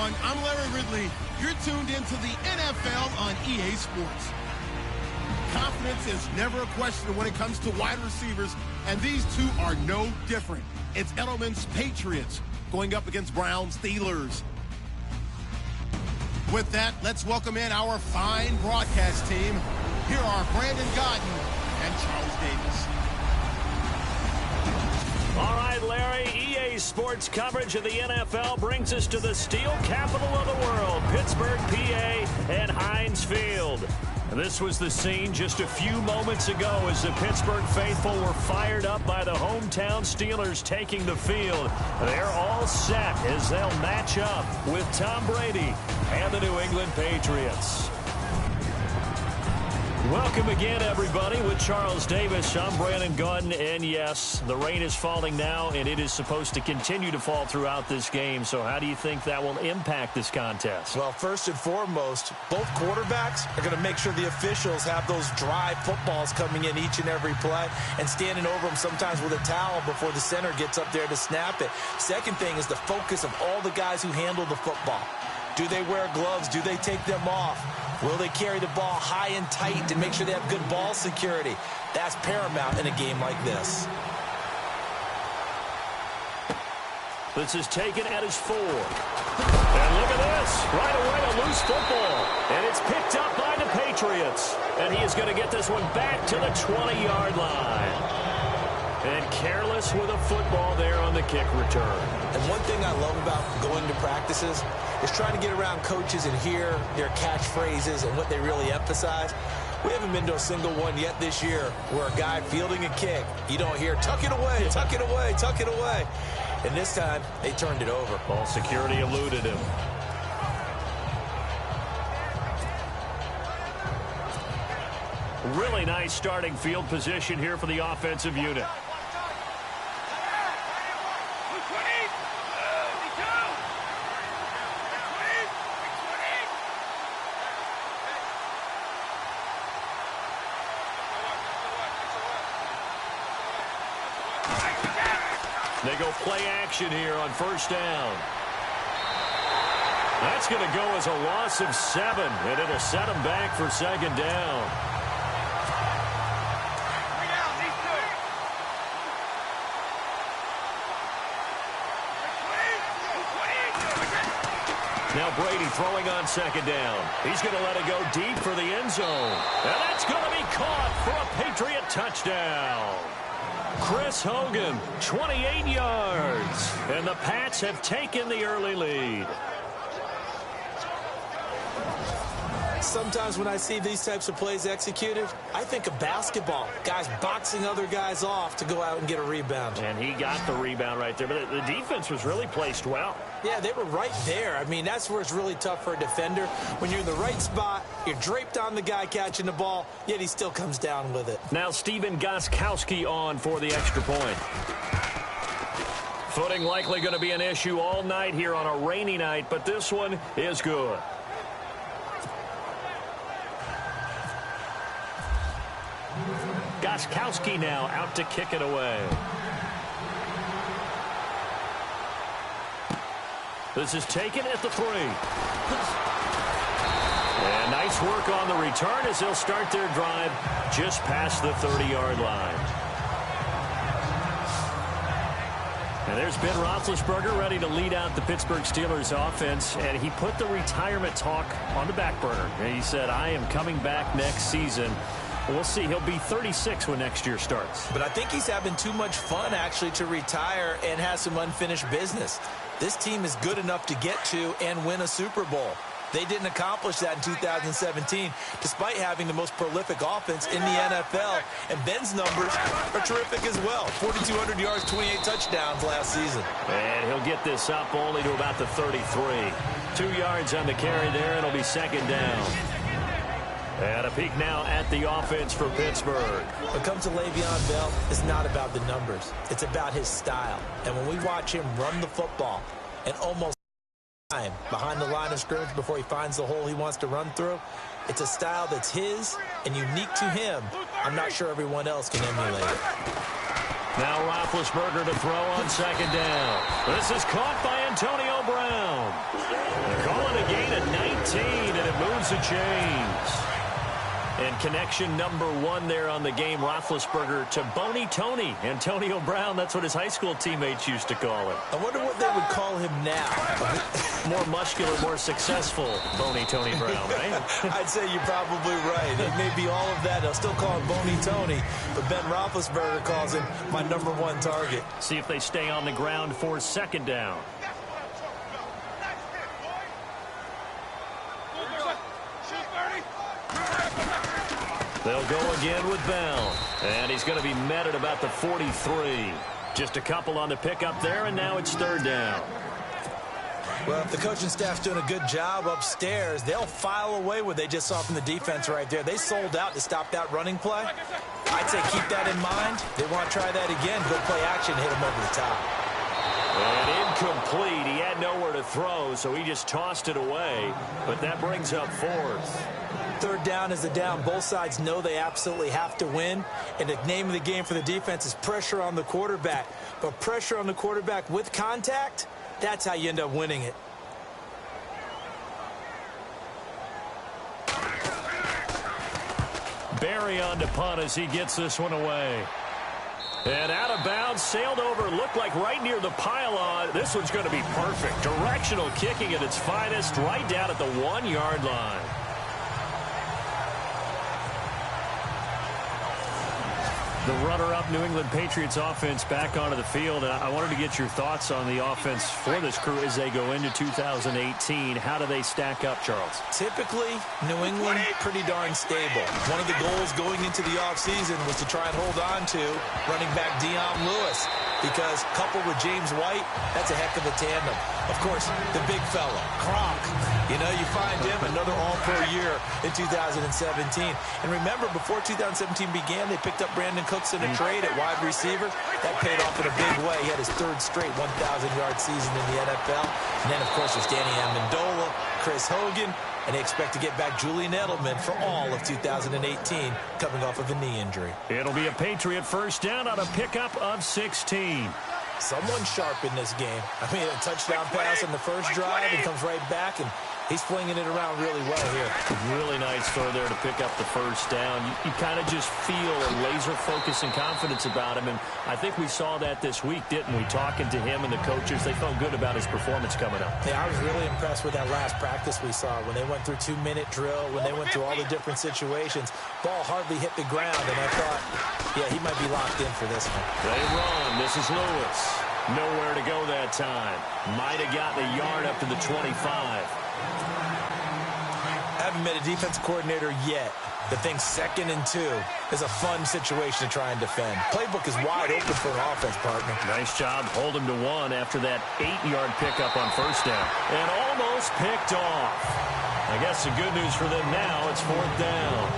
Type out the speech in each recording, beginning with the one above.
everyone. I'm Larry Ridley. You're tuned into the NFL on EA Sports. Confidence is never a question when it comes to wide receivers, and these two are no different. It's Edelman's Patriots going up against Brown's Steelers. With that, let's welcome in our fine broadcast team. Here are Brandon Godden and Charles Davis. All right, Larry, EA Sports coverage of the NFL brings us to the steel capital of the world, Pittsburgh, PA, and Heinz Field. This was the scene just a few moments ago as the Pittsburgh faithful were fired up by the hometown Steelers taking the field. They're all set as they'll match up with Tom Brady and the New England Patriots. Welcome again, everybody, with Charles Davis. I'm Brandon Godden, and yes, the rain is falling now, and it is supposed to continue to fall throughout this game. So how do you think that will impact this contest? Well, first and foremost, both quarterbacks are going to make sure the officials have those dry footballs coming in each and every play and standing over them sometimes with a towel before the center gets up there to snap it. Second thing is the focus of all the guys who handle the football. Do they wear gloves? Do they take them off? Will they carry the ball high and tight and make sure they have good ball security? That's paramount in a game like this. This is taken at his 4. And look at this. Right away, a loose football. And it's picked up by the Patriots. And he is going to get this one back to the 20-yard line. And careless with a football there on the kick return. And one thing I love about going to practices is trying to get around coaches and hear their catchphrases and what they really emphasize. We haven't been to a single one yet this year where a guy fielding a kick, you don't hear, tuck it away, tuck it away, tuck it away. And this time, they turned it over. Ball security eluded him. Really nice starting field position here for the offensive unit. They go play action here on first down. That's going to go as a loss of 7, and it'll set them back for second down. Now Brady throwing on second down. He's going to let it go deep for the end zone. And that's going to be caught for a Patriot touchdown. Chris Hogan, 28 yards. And the Pats have taken the early lead. Sometimes when I see these types of plays executed, I think of basketball. Guys boxing other guys off to go out and get a rebound. And he got the rebound right there. But the defense was really placed well. Yeah, they were right there. I mean, that's where it's really tough for a defender. When you're in the right spot, you're draped on the guy catching the ball, yet he still comes down with it. Now Steven Gostkowski on for the extra point. Footing likely going to be an issue all night here on a rainy night, but this one is good. Gostkowski now out to kick it away. This is taken at the 3. And nice work on the return as they'll start their drive just past the 30-yard line. And there's Ben Roethlisberger ready to lead out the Pittsburgh Steelers offense, and he put the retirement talk on the back burner. And he said, I am coming back next season. We'll see. He'll be 36 when next year starts. But I think he's having too much fun, actually, to retire and has some unfinished business. This team is good enough to get to and win a Super Bowl. They didn't accomplish that in 2017, despite having the most prolific offense in the NFL. And Ben's numbers are terrific as well. 4,200 yards, 28 touchdowns last season. And he'll get this up only to about the 33. 2 yards on the carry there. It'll be second down. And a peek now at the offense for Pittsburgh. When it comes to Le'Veon Bell, it's not about the numbers. It's about his style. And when we watch him run the football and almost time behind the line of scrimmage before he finds the hole he wants to run through, it's a style that's his and unique to him. I'm not sure everyone else can emulate it. Now Roethlisberger to throw on second down. This is caught by Antonio Brown. chains. And connection number 1 there on the game, Roethlisberger to Boney Tony. Antonio Brown, that's what his high school teammates used to call him. I wonder what they would call him now. More muscular, more successful Boney Tony Brown, right? I'd say you're probably right. It may be all of that. They'll still call him Boney Tony, but Ben Roethlisberger calls him my number 1 target. See if they stay on the ground for 2nd down. They'll go again with Bell. And he's going to be met at about the 43. Just a couple on the pickup there, and now it's 3rd down. Well, if the coaching staff's doing a good job upstairs, they'll file away what they just saw from the defense right there. They sold out to stop that running play. I'd say keep that in mind. They want to try that again. Go play action, hit him over the top. And incomplete. He had nowhere to throw, so he just tossed it away. But that brings up 4th. 3rd down is the down. Both sides know they absolutely have to win. And the name of the game for the defense is pressure on the quarterback. But pressure on the quarterback with contact, that's how you end up winning it. Barry on to punt as he gets this one away. And out of bounds, sailed over, looked like right near the pylon. This one's going to be perfect. Directional kicking at its finest, right down at the 1-yard line. The runner-up New England Patriots offense back onto the field. I wanted to get your thoughts on the offense for this crew as they go into 2018. How do they stack up, Charles? Typically, New England, pretty darn stable. One of the goals going into the offseason was to try and hold on to running back Dion Lewis, because coupled with James White, that's a heck of a tandem. Of course, the big fella, Gronk. You know, you find him another all-pro year in 2017. And remember, before 2017 began, they picked up Brandon Cooks in a trade at wide receiver. That paid off in a big way. He had his 3rd straight 1,000-yard season in the NFL. And then, of course, there's Danny Amendola, Chris Hogan, and they expect to get back Julian Edelman for all of 2018, coming off of a knee injury. It'll be a Patriot 1st down on a pickup of 16. Someone sharp in this game. I mean, a touchdown pass on the first drive and comes right back, and he's flinging it around really well here. Really nice throw there to pick up the 1st down. You kind of just feel a laser focus and confidence about him, and I think we saw that this week, didn't we? Talking to him and the coaches, they felt good about his performance coming up. Yeah, I was really impressed with that last practice we saw when they went through 2-minute drill, when they went through all the different situations. Ball hardly hit the ground, and I thought, yeah, he might be locked in for this one. They run. This is Lewis. Nowhere to go that time. Might have gotten a yard up to the 25. Haven't met a defensive coordinator yet that thinks 2nd and 2 is a fun situation to try and defend. Playbook is wide open for an offense, partner. Nice job. Hold him to 1 after that 8-yard pickup on 1st down. And almost picked off. I guess the good news for them now, it's 4th down.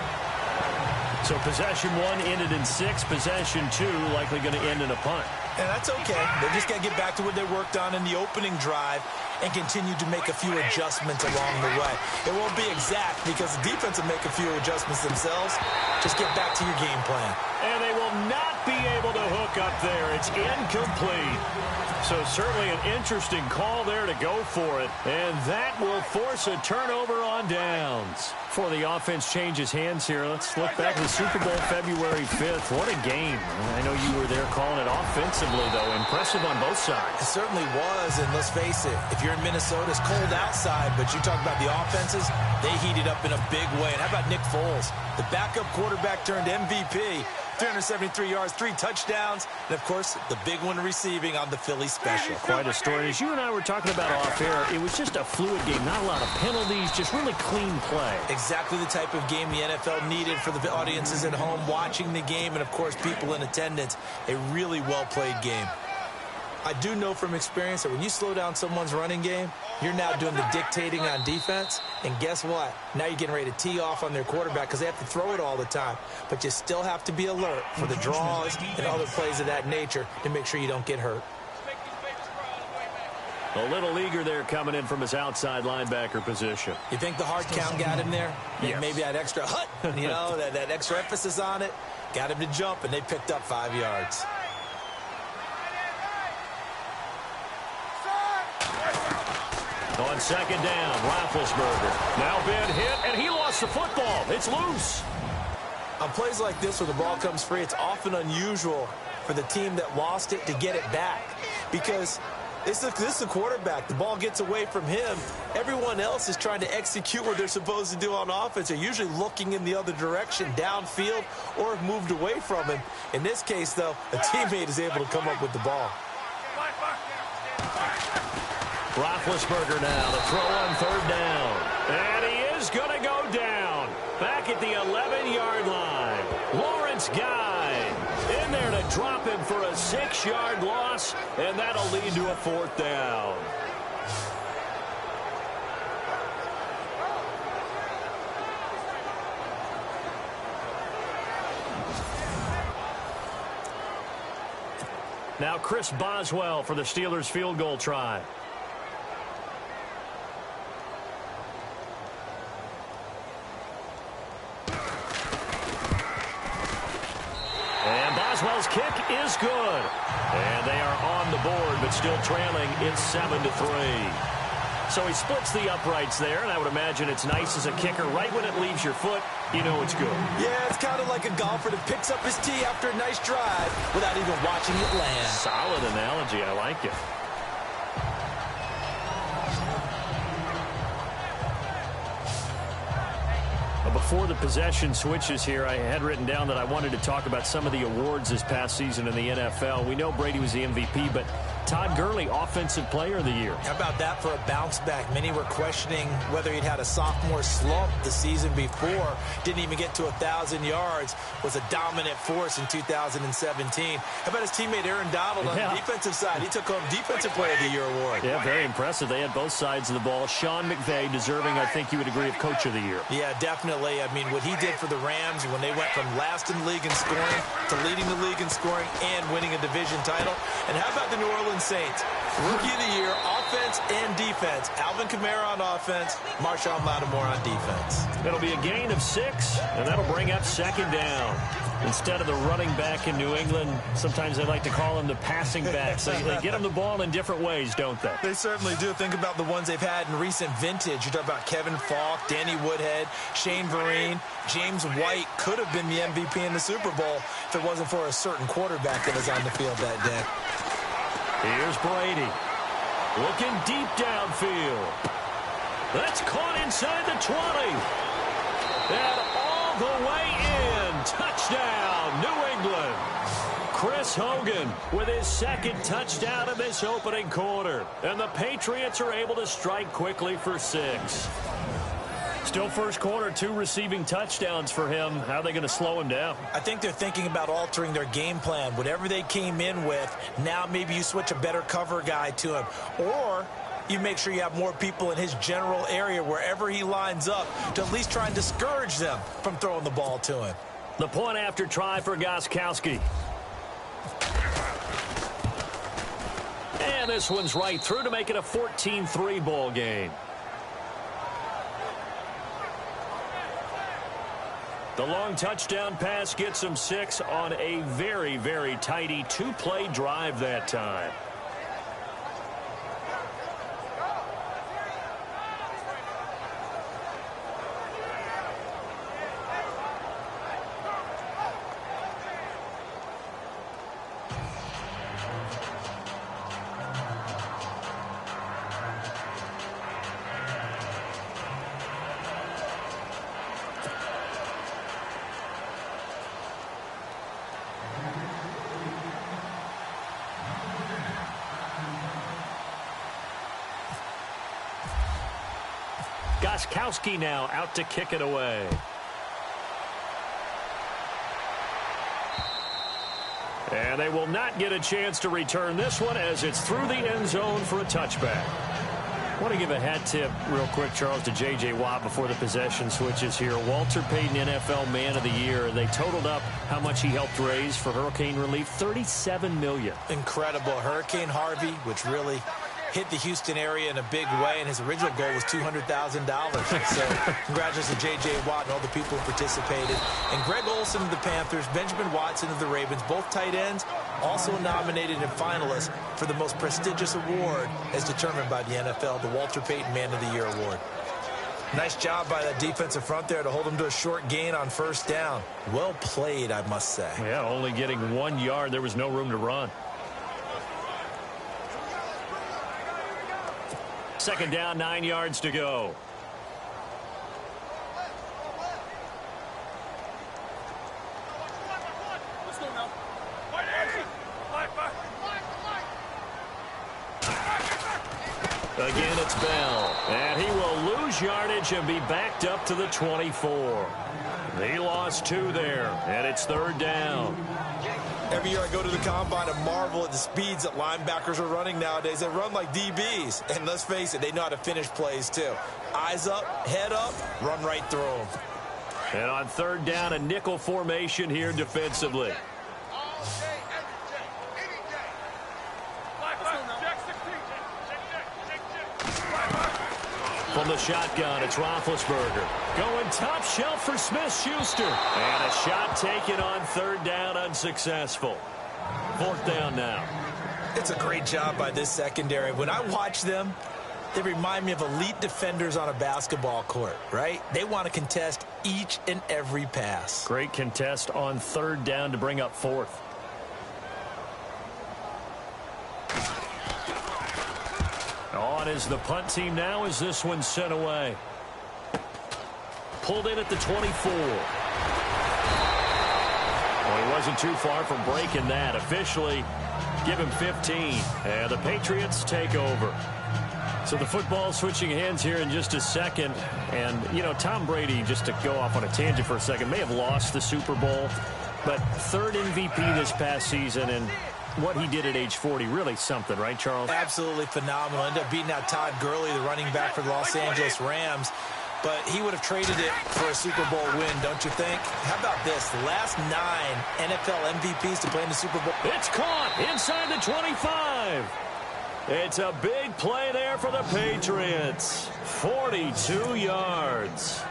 So possession 1 ended in 6. Possession 2 likely going to end in a punt. And that's okay. They just got to get back to what they worked on in the opening drive and continue to make a few adjustments along the way. It won't be exact because the defense will make a few adjustments themselves. Just get back to your game plan. And they will not be able to hook up there. It's incomplete. So certainly an interesting call there to go for it. And that will force a turnover on downs. Before the offense changes hands here, let's look back to the Super Bowl February 5th. What a game. I know you were there calling it offensively, though. Impressive on both sides. It certainly was, and let's face it, if you're in Minnesota, it's cold outside, but you talk about the offenses, they heated up in a big way. And how about Nick Foles? The backup quarterback turned MVP. 373 yards, 3 touchdowns, and, of course, the big one receiving on the Philly special. Quite a story. As you and I were talking about off air, it was just a fluid game. Not a lot of penalties, just really clean play. Exactly the type of game the NFL needed for the audiences at home watching the game and, of course, people in attendance. A really well-played game. I do know from experience that when you slow down someone's running game, you're now doing the dictating on defense. And guess what? Now you're getting ready to tee off on their quarterback because they have to throw it all the time. But you still have to be alert for the draws and other plays of that nature to make sure you don't get hurt. A little eager there coming in from his outside linebacker position. You think the hard count got him there? Yes. Maybe that extra hut, you know, that extra emphasis on it. Got him to jump, and they picked up 5 yards. On second down, Roethlisberger. Now been hit, and he lost the football. It's loose. On plays like this where the ball comes free, it's often unusual for the team that lost it to get it back. Because this is a quarterback. The ball gets away from him. Everyone else is trying to execute what they're supposed to do on offense. They're usually looking in the other direction, downfield, or have moved away from him. In this case, though, a teammate is able to come up with the ball. Roethlisberger now to throw on third down. And he is going to go down. Back at the 11-yard line. Lawrence Guy in there to drop him for a 6-yard loss, and that'll lead to a fourth down. Now Chris Boswell for the Steelers field goal try. And Boswell's kick is good. And they are on the board, but still trailing. It's 7-3. So he splits the uprights there, and I would imagine it's nice as a kicker. Right when it leaves your foot, you know it's good. Yeah, it's kind of like a golfer that picks up his tee after a nice drive without even watching it land. Solid analogy. I like it. Before the possession switches here, I had written down that I wanted to talk about some of the awards this past season in the NFL. We know Brady was the MVP, but Todd Gurley, Offensive Player of the Year. How about that for a bounce back? Many were questioning whether he'd had a sophomore slump the season before. Didn't even get to 1,000 yards. Was a dominant force in 2017. How about his teammate Aaron Donald on the defensive side? He took home Defensive Player of the Year award. Yeah, very impressive. They had both sides of the ball. Sean McVay deserving, I think you would agree, of Coach of the Year. Yeah, definitely. I mean, what he did for the Rams when they went from last in the league in scoring to leading the league in scoring and winning a division title. And how about the New Orleans Saints? Rookie of the Year, offense and defense. Alvin Kamara on offense, Marshawn Lattimore on defense. It'll be a gain of 6, and that'll bring up second down. Instead of the running back in New England, sometimes they like to call them the passing backs. They get them the ball in different ways, don't they? They certainly do. Think about the ones they've had in recent vintage. You talk about Kevin Falk, Danny Woodhead, Shane Vereen. James White could have been the MVP in the Super Bowl if it wasn't for a certain quarterback that was on the field that day. Here's Brady. Looking deep downfield. That's caught inside the 20. And all the way in. Touchdown, New England. Chris Hogan with his second touchdown in this opening quarter. And the Patriots are able to strike quickly for 6. Still first quarter, 2 receiving touchdowns for him. How are they going to slow him down? I think they're thinking about altering their game plan. Whatever they came in with, now maybe you switch a better cover guy to him. Or you make sure you have more people in his general area wherever he lines up to at least try and discourage them from throwing the ball to him. The point after try for Gostkowski. And this one's right through to make it a 14-3 ball game. The long touchdown pass gets him 6 on a very, very tidy 2-play drive that time. Gostkowski now out to kick it away. And they will not get a chance to return this one as it's through the end zone for a touchback. I want to give a hat tip real quick, Charles, to J.J. Watt before the possession switches here. Walter Payton, NFL Man of the Year. They totaled up how much he helped raise for hurricane relief, $37 million. Incredible. Hurricane Harvey, which really hit the Houston area in a big way, and his original goal was $200,000. So congratulations to J.J. Watt and all the people who participated. And Greg Olsen of the Panthers, Benjamin Watson of the Ravens, both tight ends, also nominated and finalists for the most prestigious award as determined by the NFL, the Walter Payton Man of the Year Award. Nice job by that defensive front there to hold them to a short gain on first down. Well played, I must say. Yeah, only getting 1 yard. There was no room to run. Second down, 9 yards to go. Again, it's Bell, and he will lose yardage and be backed up to the 24. He lost 2 there, and it's third down. Every year I go to the combine and marvel at the speeds that linebackers are running nowadays. They run like DBs, and let's face it, they know how to finish plays too. Eyes up, head up, run right through them. And on third down, a nickel formation here defensively. From the shotgun, it's Roethlisberger. Going top shelf for Smith-Schuster. And a shot taken on third down, unsuccessful. Fourth down now. It's a great job by this secondary. When I watch them, they remind me of elite defenders on a basketball court, right? They want to contest each and every pass. Great contest on third down to bring up fourth. On is the punt team now as this one's sent away. Pulled in at the 24. Well, he wasn't too far from breaking that. Officially, give him 15. And the Patriots take over. So the football switching hands here in just a second. And, you know, Tom Brady, just to go off on a tangent for a second, may have lost the Super Bowl. But third MVP this past season, and what he did at age 40, really something, right, Charles? Absolutely phenomenal. Ended up beating out Todd Gurley, the running back for the Los Angeles Rams. But he would have traded it for a Super Bowl win, don't you think? How about this? The last 9 NFL MVPs to play in the Super Bowl. It's caught inside the 25. It's a big play there for the Patriots. 42 yards.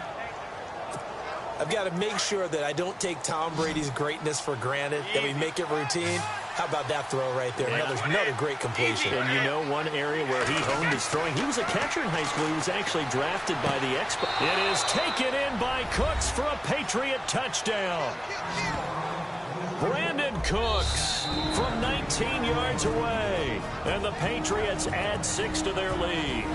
I've got to make sure that I don't take Tom Brady's greatness for granted, that we make it routine. How about that throw right there? Yeah. Another great completion. And you know one area where he honed his throwing. He was a catcher in high school. He was actually drafted by the Expos. It is taken in by Cooks for a Patriot touchdown. Brandon Cooks from 19 yards away. And the Patriots add 6 to their lead.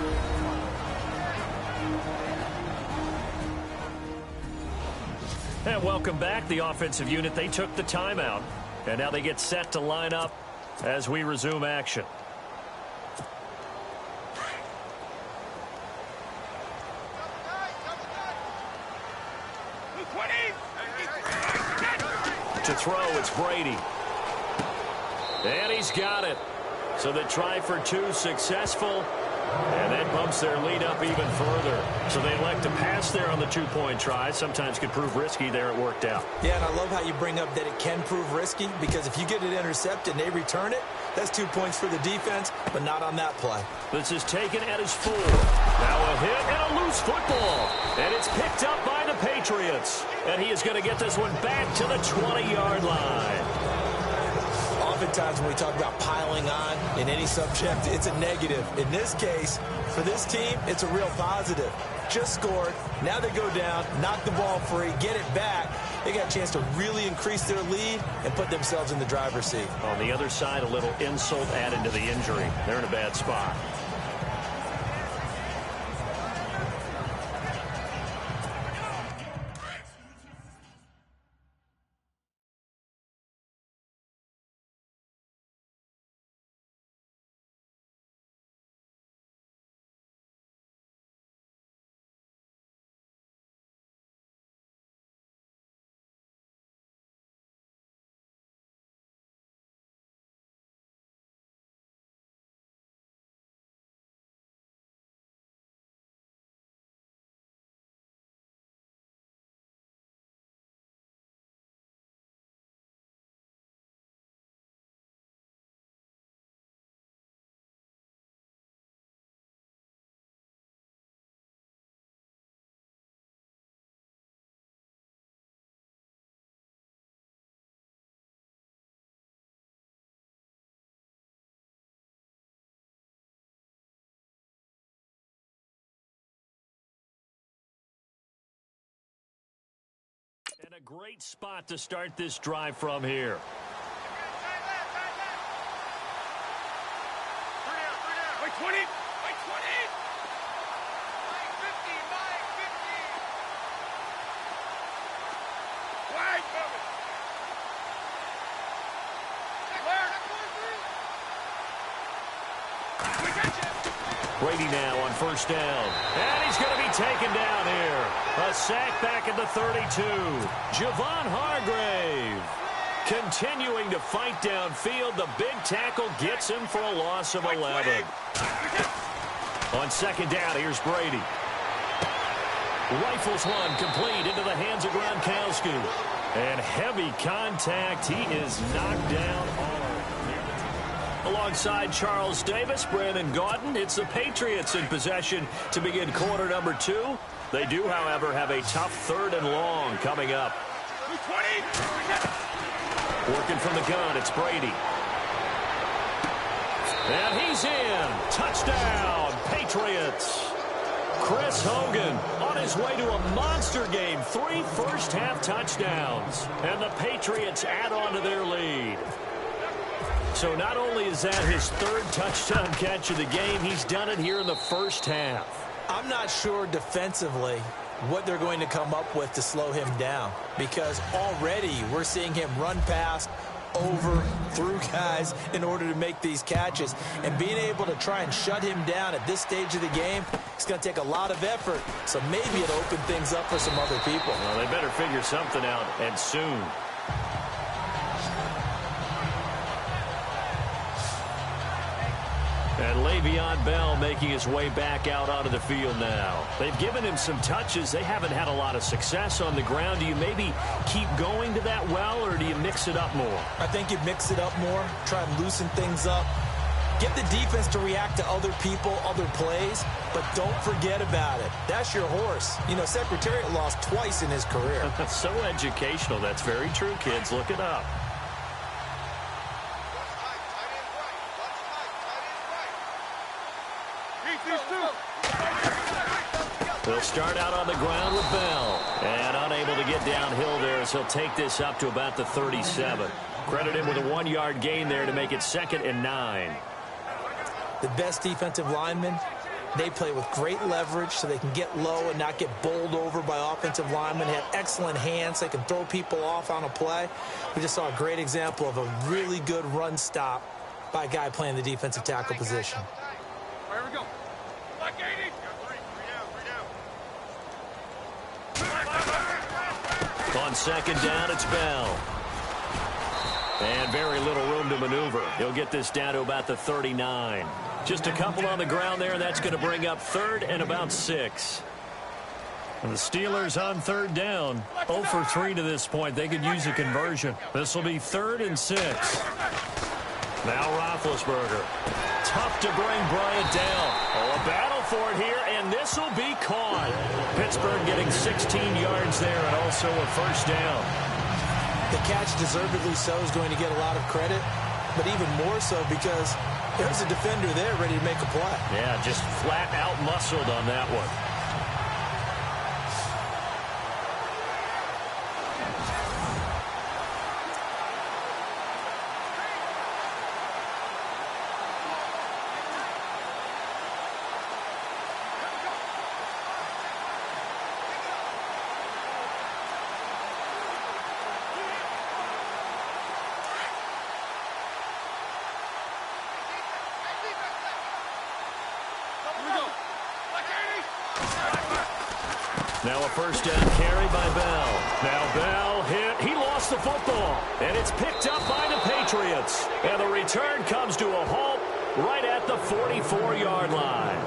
And welcome back. The offensive unit, they took the timeout. And now they get set to line up as we resume action. To throw, it's Brady. And he's got it. So the try for 2 successful. And that bumps their lead up even further. So they elect to pass there on the 2-point try. Sometimes could prove risky. There it worked out. Yeah, and I love how you bring up that it can prove risky, because if you get it intercepted and they return it, that's 2 points for the defense, but not on that play. This is taken at his 4. Now a hit and a loose football. And it's picked up by the Patriots. And he is going to get this one back to the 20-yard line. Oftentimes when we talk about piling on in any subject, it's a negative. In this case, for this team, it's a real positive. Just scored. Now they go down, knock the ball free, get it back. They got a chance to really increase their lead and put themselves in the driver's seat. On the other side, a little insult added to the injury. They're in a bad spot. a great spot to start this drive from here. Wait, 20! Wait, 20! Mike 50! Mike 50! Wide cover! We got you! Brady now on first down. And he's going to be taken down here. A sack back at the 32. Javon Hargrave continuing to fight downfield. The big tackle gets him for a loss of 11. On second down, here's Brady. Rifles one complete into the hands of Gronkowski. And heavy contact. He is knocked down hard. Alongside Charles Davis, Brandon Gaudin, it's the Patriots in possession to begin quarter number 2. They do, however, have a tough 3rd and long coming up. Working from the gun, it's Brady. And he's in. Touchdown, Patriots. Chris Hogan on his way to a monster game. 3 first-half touchdowns. And the Patriots add on to their lead. So not only is that his 3rd touchdown catch of the game, he's done it here in the first half. I'm not sure defensively what they're going to come up with to slow him down, because already we're seeing him run past, over, through guys in order to make these catches. And being able to try and shut him down at this stage of the game, it's going to take a lot of effort. So maybe it'll open things up for some other people. Well, they better figure something out, and soon. And Le'Veon Bell making his way back out onto the field now. They've given him some touches. They haven't had a lot of success on the ground. Do you maybe keep going to that well, or do you mix it up more? I think you mix it up more, try and loosen things up. Get the defense to react to other people, other plays, but don't forget about it. That's your horse. You know, Secretariat lost twice in his career. So educational. That's very true, kids. Look it up. They'll start out on the ground with Bell. And unable to get downhill there as he'll take this up to about the 37. Credit him with a 1-yard gain there to make it 2nd and 9. The best defensive linemen, they play with great leverage so they can get low and not get bowled over by offensive linemen. They have excellent hands. They can throw people off on a play. We just saw a great example of a really good run stop by a guy playing the defensive tackle position. Here we go. Like 80. On second down, it's Bell. And very little room to maneuver. He'll get this down to about the 39. Just a couple on the ground there, and that's going to bring up 3rd and about 6. And the Steelers on 3rd down. 0 for 3 to this point. They could use a conversion. This will be 3rd and 6. Now Roethlisberger. Tough to bring Bryant down. Oh, a battle for it here, and this will be caught. Pittsburgh getting 16 yards there and also a first down. The catch, deservedly so, is going to get a lot of credit, but even more so because there's a defender there ready to make a play. Yeah, just flat out muscled on that one. Now a first down carry by Bell. Now Bell hit. He lost the football. And it's picked up by the Patriots. And the return comes to a halt right at the 44-yard line.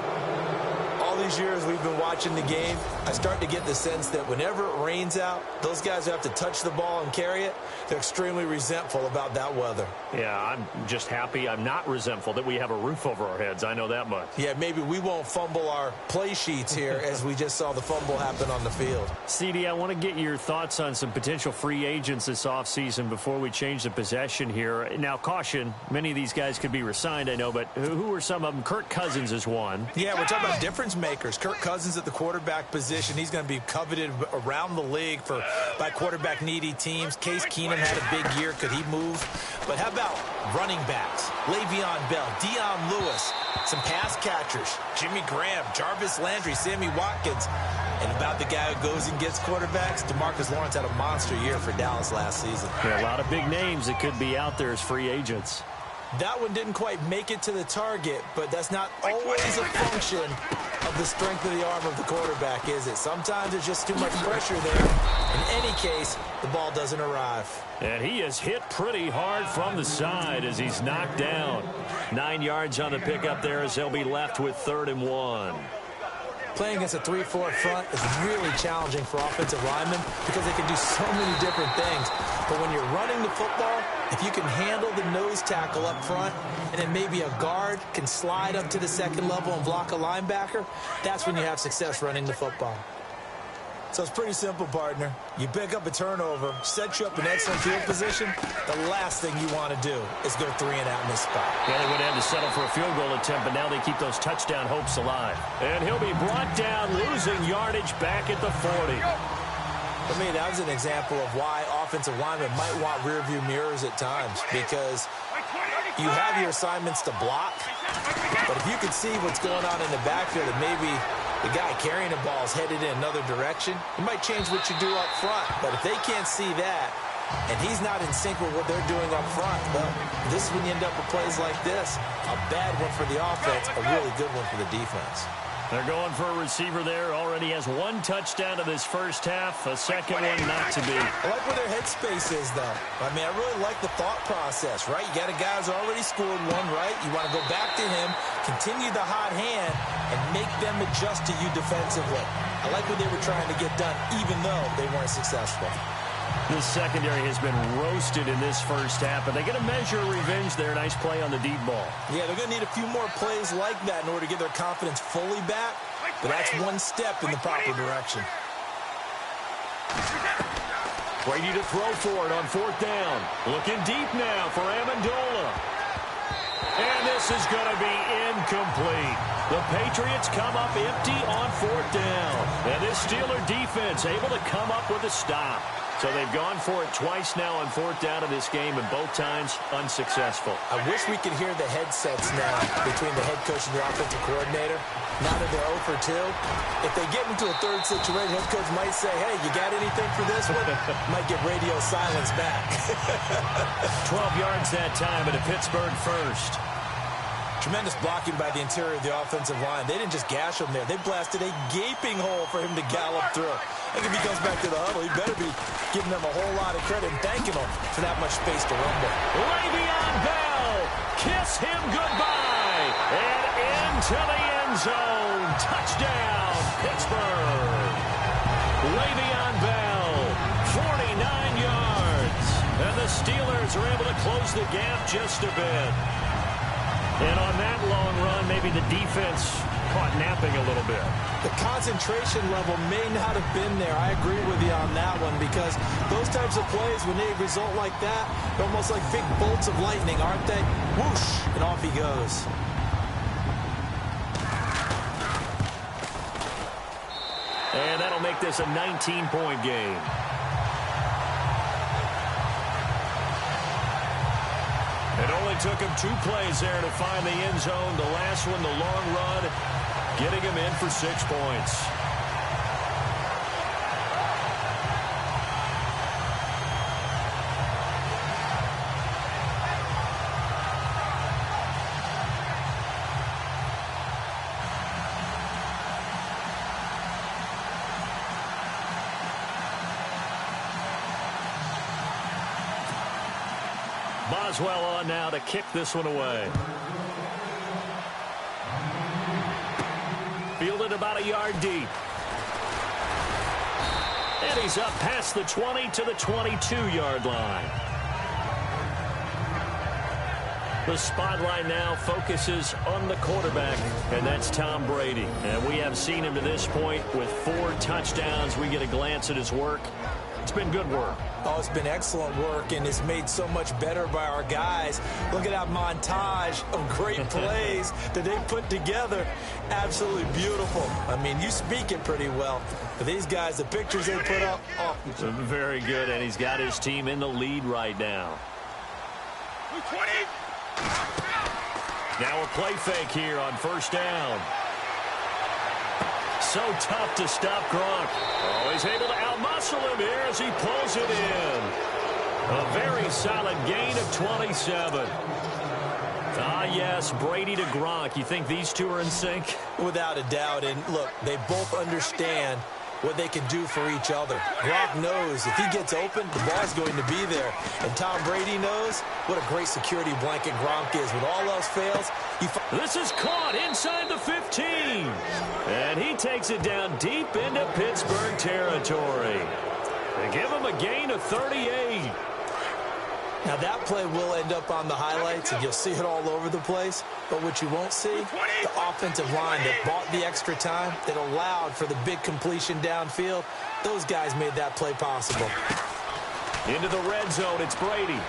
All these years we've been watching the game, I start to get the sense that whenever it rains out, those guys who have to touch the ball and carry it, they're extremely resentful about that weather. Yeah, I'm just happy I'm not resentful that we have a roof over our heads. I know that much. Yeah, maybe we won't fumble our play sheets here as we just saw the fumble happen on the field. CD, I want to get your thoughts on some potential free agents this offseason before we change the possession here. Now, caution, many of these guys could be re-signed, I know, but who are some of them? Kirk Cousins is one. Yeah, we're talking about difference makers. playmakers. Kirk Cousins at the quarterback position. He's going to be coveted around the league by quarterback-needy teams. Case Keenum had a big year. Could he move? But how about running backs? Le'Veon Bell, Dion Lewis, some pass catchers, Jimmy Graham, Jarvis Landry, Sammy Watkins. And about the guy who goes and gets quarterbacks, DeMarcus Lawrence had a monster year for Dallas last season. Yeah, a lot of big names that could be out there as free agents. That one didn't quite make it to the target, but that's not always a function of the strength of the arm of the quarterback, is it? Sometimes there's just too much pressure there. In any case, the ball doesn't arrive. And he is hit pretty hard from the side as he's knocked down. 9 yards on the pickup there as they'll be left with 3rd and 1. Playing against a 3-4 front is really challenging for offensive linemen because they can do so many different things. But when you're running the football, if you can handle the nose tackle up front and then maybe a guard can slide up to the second level and block a linebacker, that's when you have success running the football. So it's pretty simple, partner. You pick up a turnover, set you up in excellent field position. The last thing you want to do is go 3 and out in this spot. Yeah, they would have to settle for a field goal attempt, but now they keep those touchdown hopes alive. And he'll be brought down, losing yardage back at the 40. For me, that was an example of why offensive linemen might want rearview mirrors at times, because you have your assignments to block, but if you can see what's going on in the backfield and maybe the guy carrying the ball is headed in another direction, it might change what you do up front. But if they can't see that, and he's not in sync with what they're doing up front, well, this is when you end up with plays like this. A bad one for the offense, a really good one for the defense. They're going for a receiver there. Already has 1 touchdown in this first half. A second one not to be. I like where their headspace is, though. I mean, I really like the thought process, right? You got a guy who's already scored 1, right? You want to go back to him, continue the hot hand, and make them adjust to you defensively. I like what they were trying to get done, even though they weren't successful. This secondary has been roasted in this first half, but they get a measure of revenge there. Nice play on the deep ball. Yeah, they're going to need a few more plays like that in order to get their confidence fully back, but that's one step in the proper direction. Brady to throw for it on 4th down. Looking deep now for Amendola. And this is going to be incomplete. The Patriots come up empty on 4th down. And this Steeler defense able to come up with a stop. So they've gone for it twice now on 4th down of this game, and both times unsuccessful. I wish we could hear the headsets now between the head coach and the offensive coordinator. Now that they're 0 for 2, if they get into a third situation, head coach might say, hey, you got anything for this one? Might get radio silence back. 12 yards that time, but a Pittsburgh first. Tremendous blocking by the interior of the offensive line. They didn't just gash him there. They blasted a gaping hole for him to gallop through. I think if he comes back to the huddle, he better be giving them a whole lot of credit and thanking them for that much space to rumble. Le'Veon Bell, kiss him goodbye, and into the end zone. Touchdown, Pittsburgh. Le'Veon Bell, 49 yards. And the Steelers are able to close the gap just a bit. And on that long run, maybe the defense caught napping a little bit. The concentration level may not have been there. I agree with you on that one, because those types of plays, when they result like that, they're almost like big bolts of lightning, aren't they? Whoosh, and off he goes. And that'll make this a 19-point game. It only took him 2 plays there to find the end zone. The last one, the long run, getting him in for 6 points. Boswell on now to kick this one away. Fielded about a yard deep. And he's up past the 20 to the 22-yard line. The spotlight now focuses on the quarterback, and that's Tom Brady. And we have seen him to this point with 4 touchdowns. We get a glance at his work. It's been good work. Oh, it's been excellent work, and it's made so much better by our guys. Look at that montage of great plays that they put together. Absolutely beautiful. I mean, you speak it pretty well. But these guys, the pictures they put up, oh. Very good, and he's got his team in the lead right now. 20. Now a play fake here on first down. So tough to stop Gronk. Oh, he's able to outmuscle him here as he pulls it in. A very solid gain of 27. Ah, yes, Brady to Gronk. You think these two are in sync? Without a doubt. And look, they both understand what they can do for each other. Gronk knows if he gets open, the ball's going to be there. And Tom Brady knows what a great security blanket Gronk is. When all else fails, this is caught inside the 15. And he takes it down deep into Pittsburgh territory. They give him a gain of 38. Now that play will end up on the highlights, and you'll see it all over the place. But what you won't see, the offensive line that bought the extra time, that allowed for the big completion downfield, those guys made that play possible. Into the red zone, it's Brady.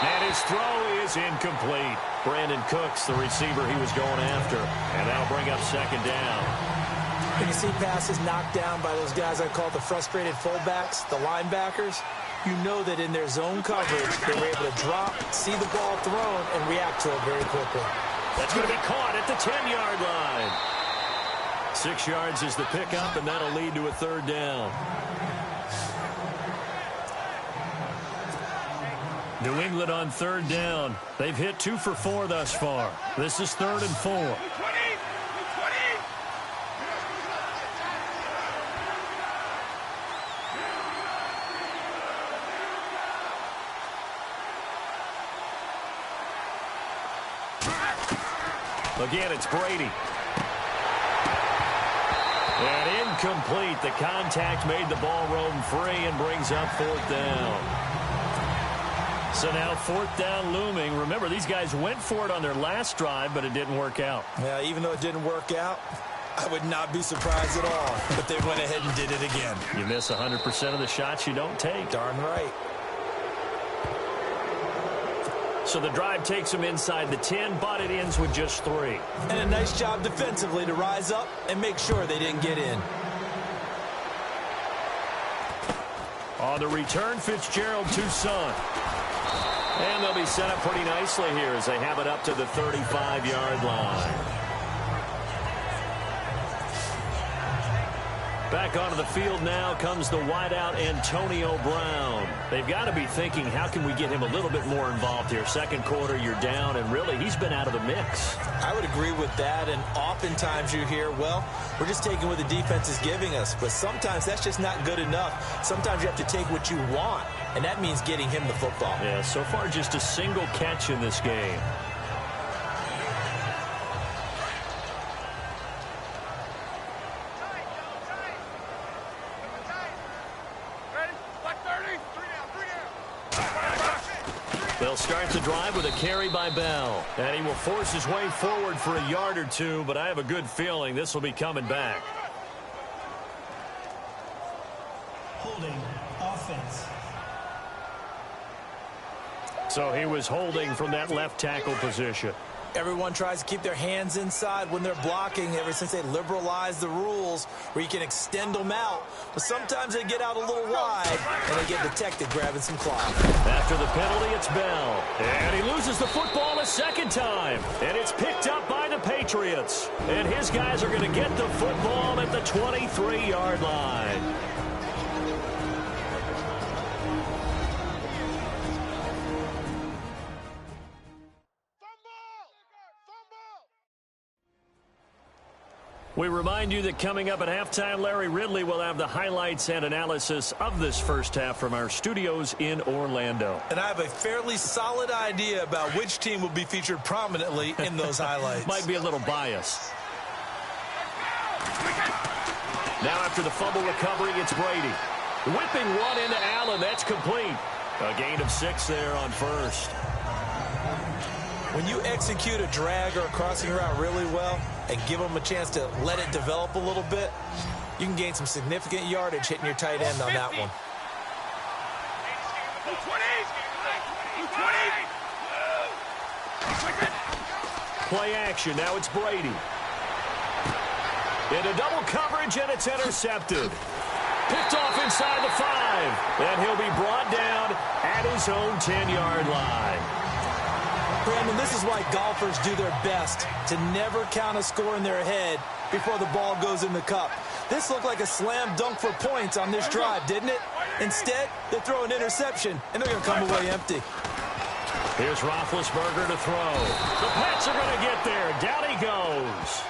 And his throw is incomplete. Brandon Cooks, the receiver he was going after. And that'll bring up second down. When you see passes knocked down by those guys I call the frustrated fullbacks, the linebackers, you know that in their zone coverage, they were able to drop, see the ball thrown, and react to it very quickly. That's going to be caught at the 10-yard line. 6 yards is the pickup, and that'll lead to a third down. New England on third down. They've hit 2 for 4 thus far. This is 3rd and 4. Again, it's Brady. And incomplete. The contact made the ball roam free and brings up 4th down. So now 4th down looming. Remember, these guys went for it on their last drive, but it didn't work out. Yeah, even though it didn't work out, I would not be surprised at all. But they went ahead and did it again. You miss 100% of the shots you don't take. Darn right. So the drive takes them inside the 10, but it ends with just 3. And a nice job defensively to rise up and make sure they didn't get in. On the return, Fitzgerald to Son. And they'll be set up pretty nicely here as they have it up to the 35-yard line. Back onto the field now comes the wideout Antonio Brown. They've got to be thinking, how can we get him a little bit more involved here? Second quarter, you're down, and really, he's been out of the mix. I would agree with that, and oftentimes you hear, well, we're just taking what the defense is giving us, but sometimes that's just not good enough. Sometimes you have to take what you want, and that means getting him the football. Yeah, so far just a single catch in this game. They'll start the drive with a carry by Bell. And he will force his way forward for a yard or two, but I have a good feeling this will be coming back. Holding offense. So he was holding from that left tackle position. Everyone tries to keep their hands inside when they're blocking ever since they liberalized the rules where you can extend them out. But sometimes they get out a little wide and they get detected grabbing some clock. After the penalty, it's Bell. And he loses the football a second time. And it's picked up by the Patriots. And his guys are going to get the football at the 23-yard line. We remind you that coming up at halftime, Larry Ridley will have the highlights and analysis of this first half from our studios in Orlando. And I have a fairly solid idea about which team will be featured prominently in those highlights. Might be a little biased. Now after the fumble recovery, it's Brady. Whipping one into Allen. That's complete. A gain of 6 there on first. When you execute a drag or a crossing route really well and give them a chance to let it develop a little bit, You can gain some significant yardage hitting your tight end on that one. 20. Play action. Now it's Brady. Into double coverage, and it's intercepted. Picked off inside the 5. And he'll be brought down at his own 10-yard line. Brandon, this is why golfers do their best to never count a score in their head before the ball goes in the cup. This looked like a slam dunk for points on this drive, didn't it? Instead, they throw an interception, and they're going to come away empty. Here's Roethlisberger to throw. The Pats are going to get there. Down he goes.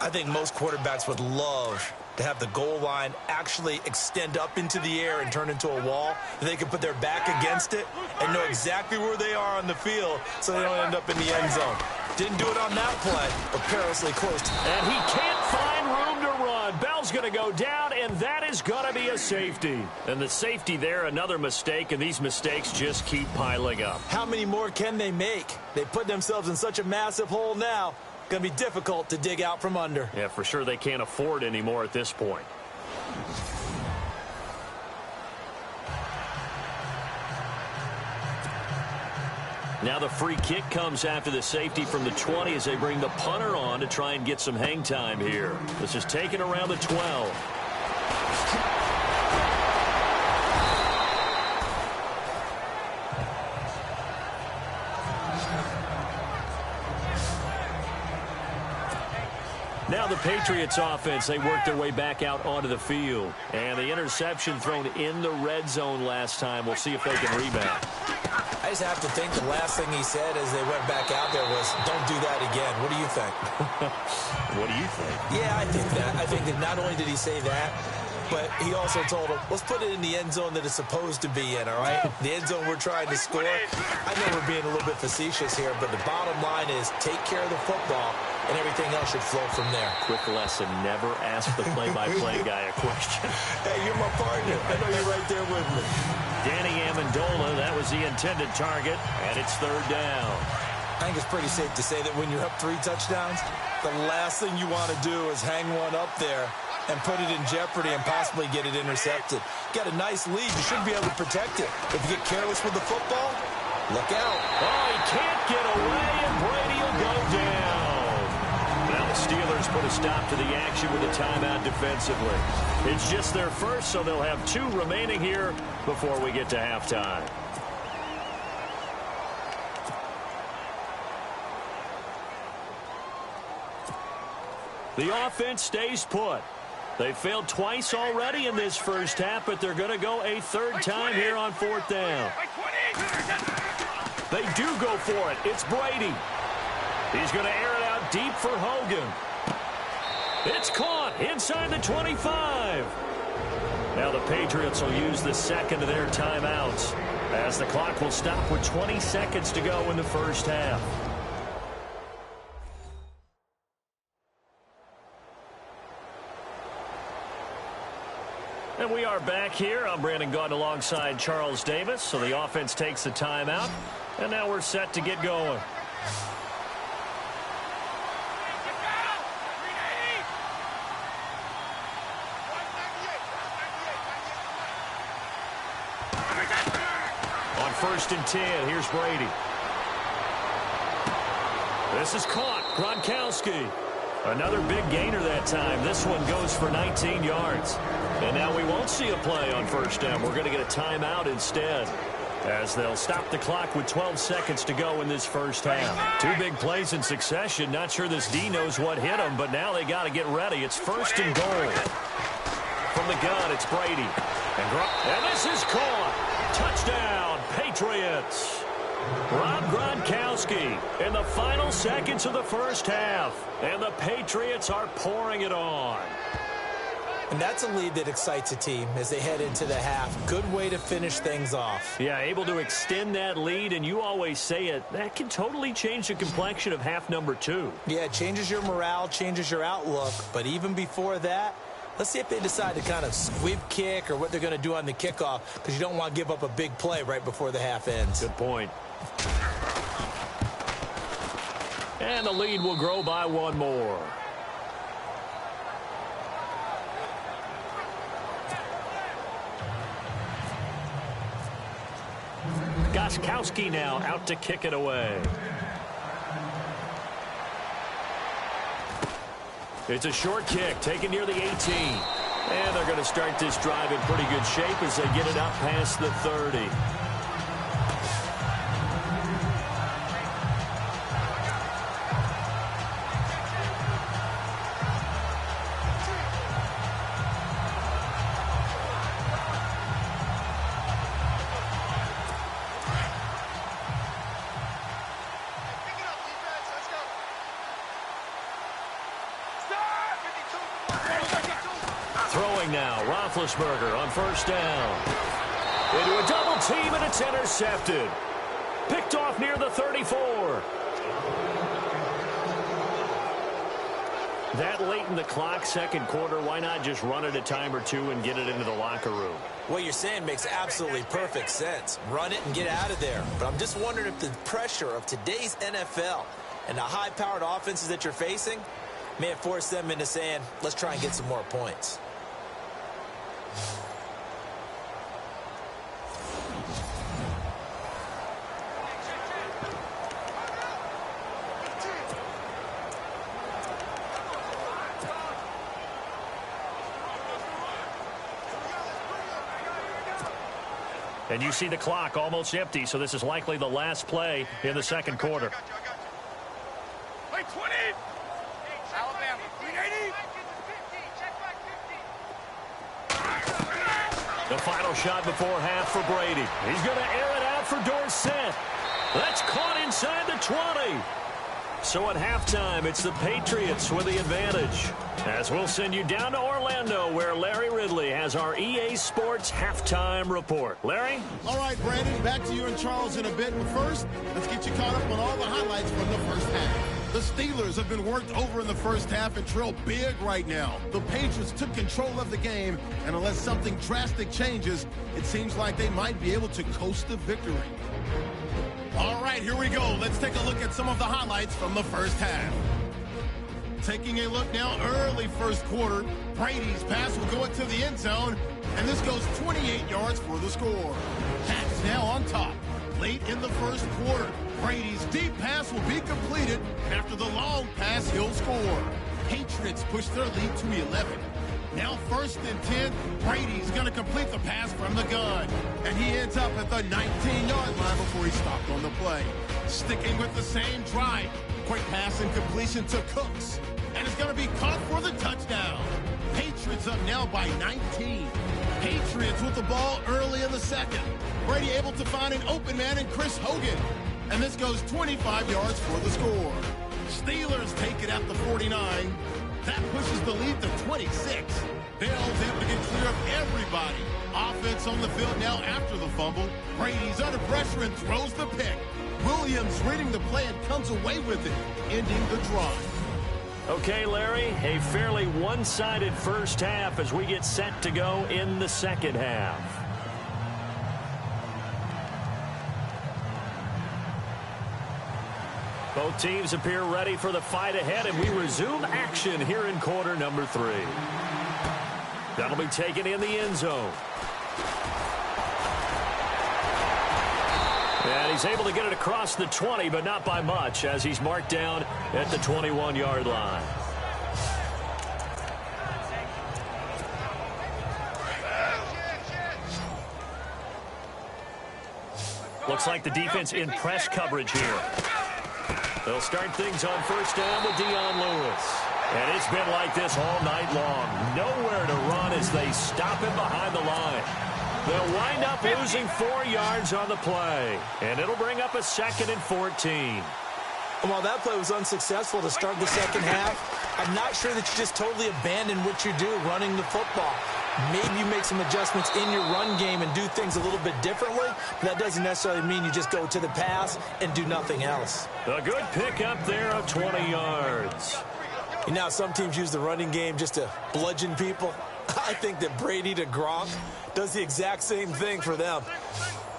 I think most quarterbacks would love to have the goal line actually extend up into the air and turn into a wall. They can put their back against it and know exactly where they are on the field so they don't end up in the end zone. Didn't do it on that play, but perilously close. And he can't find room to run. Bell's going to go down, and that is going to be a safety. And the safety there, another mistake, and these mistakes just keep piling up. How many more can they make? They put themselves in such a massive hole now. Going to be difficult to dig out from under. Yeah, for sure they can't afford anymore at this point. Now the free kick comes after the safety from the 20 as they bring the punter on to try and get some hang time here. This is taken around the 12. Now the Patriots offense, they work their way back out onto the field. And the interception thrown in the red zone last time. We'll see if they can rebound. I just have to think the last thing he said as they went back out there was, don't do that again. What do you think? What do you think? Yeah, I think that. I think that not only did he say that, but he also told him, let's put it in the end zone that it's supposed to be in, all right? The end zone we're trying to score. I know we're being a little bit facetious here, but the bottom line is take care of the football, and everything else should flow from there. Quick lesson, never ask the play-by-play guy a question. Hey, you're my partner. I know you're right there with me. Danny Amendola, that was the intended target, and it's third down. I think it's pretty safe to say that when you're up 3 touchdowns, the last thing you want to do is hang one up there and put it in jeopardy and possibly get it intercepted. Got a nice lead. You should be able to protect it. If you get careless with the football, look out. Oh, he can't get away, and Brady will go down. Now the Steelers put a stop to the action with a timeout defensively. It's just their first, so they'll have 2 remaining here before we get to halftime. The offense stays put. They failed twice already in this first half, but they're going to go a third time here on 4th down. They do go for it. It's Brady. He's going to air it out deep for Hogan. It's caught inside the 25. Now the Patriots will use the second of their timeouts as the clock will stop with 20 seconds to go in the first half. And we are back here. I'm Brandon Gaudin alongside Charles Davis. So the offense takes the timeout. And now we're set to get going. On 1st and 10, here's Brady. This is caught. Gronkowski. Another big gainer that time. This one goes for 19 yards. And now we won't see a play on 1st down. We're going to get a timeout instead, as they'll stop the clock with 12 seconds to go in this first half. 2 big plays in succession. Not sure this D knows what hit him, but now they got to get ready. It's 1st and goal. From the gun, it's Brady. And this is caught. Touchdown, Patriots. Rob Gronkowski in the final seconds of the first half. And the Patriots are pouring it on. And that's a lead that excites a team as they head into the half. Good way to finish things off. Yeah, able to extend that lead, and you always say it, that can totally change the complexion of half number 2. Yeah, it changes your morale, changes your outlook. But even before that, let's see if they decide to kind of squib kick or what they're going to do on the kickoff, because you don't want to give up a big play right before the half ends. Good point. And the lead will grow by 1 more. Gostkowski now out to kick it away. It's a short kick taken near the 18. And they're going to start this drive in pretty good shape as they get it up past the 30. Throwing now, Roethlisberger on first down. Into a double team, and it's intercepted. Picked off near the 34. That late in the clock, second quarter, why not just run it a time or two and get it into the locker room? What you're saying makes absolutely perfect sense. Run it and get out of there. But I'm just wondering if the pressure of today's NFL and the high-powered offenses that you're facing may have forced them into saying, let's try and get some more points. And you see the clock almost empty, so this is likely the last play in the second quarter. Play 20. Alabama, 380. The final shot before half for Brady. He's going to air it out for Dorsett. That's caught inside the 20. So at halftime, it's the Patriots with the advantage. As we'll send you down to Orlando, where Larry Ridley has our EA Sports halftime report. Larry? All right, Brandon, back to you and Charles in a bit. But first, let's get you caught up on all the highlights from the first half. The Steelers have been worked over in the first half and trail big right now. The Patriots took control of the game, and unless something drastic changes, it seems like they might be able to coast to victory. All right, here we go. Let's take a look at some of the highlights from the first half. Taking a look now, early first quarter, Brady's pass will go into the end zone, and this goes 28 yards for the score. Pats now on top. Late in the first quarter, Brady's deep pass will be completed, and after the long pass, he'll score. Patriots push their lead to 11. Now 1st and 10, Brady's going to complete the pass from the gun. And he ends up at the 19-yard line before he stopped on the play. Sticking with the same drive. Quick pass and completion to Cooks. And it's going to be caught for the touchdown. Patriots up now by 19. Patriots with the ball early in the second. Brady able to find an open man in Chris Hogan. And this goes 25 yards for the score. Steelers take it at the 49. That pushes the lead to 26. Bell's able to get clear of everybody. Offense on the field now after the fumble. Brady's under pressure and throws the pick. Williams reading the play and comes away with it, ending the drive. Okay, Larry, a fairly one-sided first half as we get set to go in the second half. Both teams appear ready for the fight ahead, and we resume action here in quarter number 3. That'll be taken in the end zone. And he's able to get it across the 20, but not by much, as he's marked down at the 21-yard line. Looks like the defense in press coverage here. They'll start things on first down with Dion Lewis. And it's been like this all night long. Nowhere to run as they stop him behind the line. They'll wind up losing 4 yards on the play. And it'll bring up a 2nd and 14. While that play was unsuccessful to start the second half, I'm not sure that you just totally abandon what you do running the football. Maybe you make some adjustments in your run game and do things a little bit differently, but that doesn't necessarily mean you just go to the pass and do nothing else. A good pickup there of 20 yards. You know how some teams use the running game just to bludgeon people? I think that Brady to Gronk does the exact same thing for them.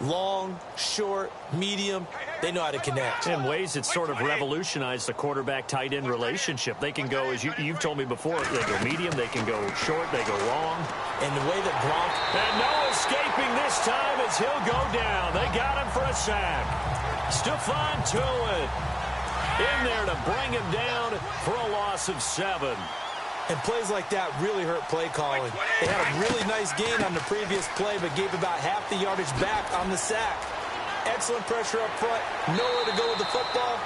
Long, short, medium, they know how to connect. In ways it's sort of revolutionized the quarterback-tight end relationship. They can go, as you've told me before, they go medium, they can go short, they go long. And the way that Gronk... And no escaping this time as he'll go down. They got him for a sack. Stephon Tuitt in there to bring him down for a loss of 7. And plays like that really hurt play calling. They had a really nice gain on the previous play, but gave about half the yardage back on the sack. Excellent pressure up front. Nowhere to go with the football.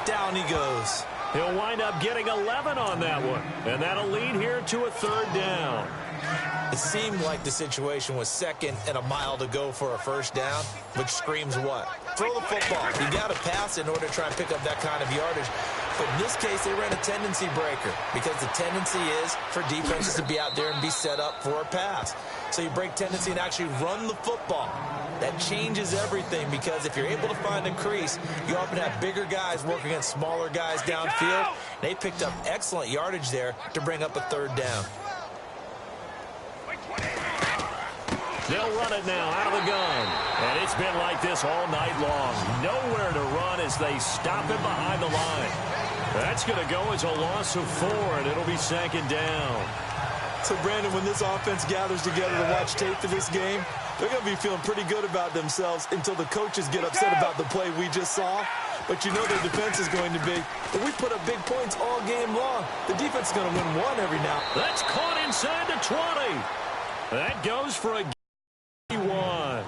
Down he goes. He'll wind up getting 11 on that one. And that'll lead here to a 3rd down. It seemed like the situation was 2nd and a mile to go for a 1st down, which screams what? Throw the football. You got to pass in order to try and pick up that kind of yardage. But in this case, they ran a tendency breaker because the tendency is for defenses to be out there and be set up for a pass. So you break tendency and actually run the football. That changes everything because if you're able to find a crease, you often have bigger guys working against smaller guys downfield. They picked up excellent yardage there to bring up a 3rd down. They'll run it now out of the gun. And it's been like this all night long. Nowhere to run as they stop him behind the line. That's going to go as a loss of 4, and it'll be 2nd down. So, Brandon, when this offense gathers together to watch tape for this game, they're going to be feeling pretty good about themselves until the coaches get upset about the play we just saw. But you know their defense is going to be. But we put up big points all game long. The defense is going to win one every now. That's caught inside the 20. That goes for a 1.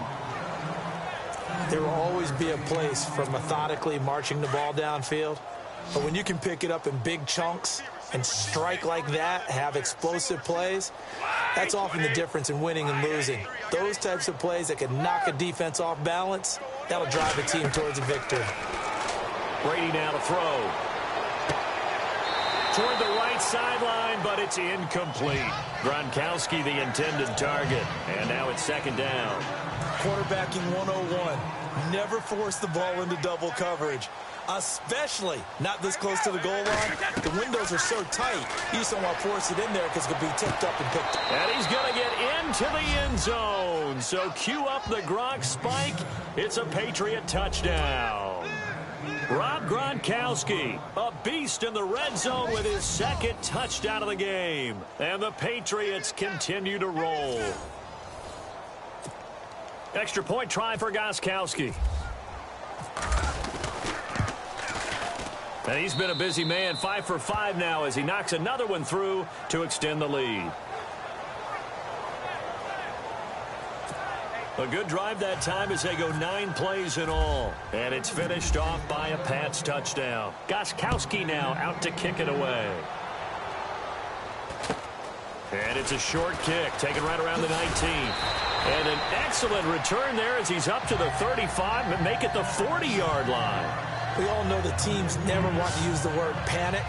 There will always be a place for methodically marching the ball downfield. But when you can pick it up in big chunks and strike like that, have explosive plays, that's often the difference in winning and losing. Those types of plays that can knock a defense off balance, that'll drive a team towards a victory. Brady now to throw. Toward the right sideline, but it's incomplete. Gronkowski the intended target, and now it's 2nd down. Quarterbacking 101. Never force the ball into double coverage, especially not this close to the goal line. The windows are so tight, you just don't want to force it in there because it could be tipped up and picked up. And he's going to get into the end zone. So cue up the Gronk spike. It's a Patriot touchdown. Rob Gronkowski, a beast in the red zone with his 2nd touchdown of the game. And the Patriots continue to roll. Extra point try for Gostkowski. And he's been a busy man, 5 for 5 now as he knocks another one through to extend the lead. A good drive that time as they go 9 plays in all. And it's finished off by a Pats touchdown. Gostkowski now out to kick it away. And it's a short kick, taken right around the 19. And an excellent return there as he's up to the 35 and make it the 40-yard line. We all know the teams never want to use the word panic.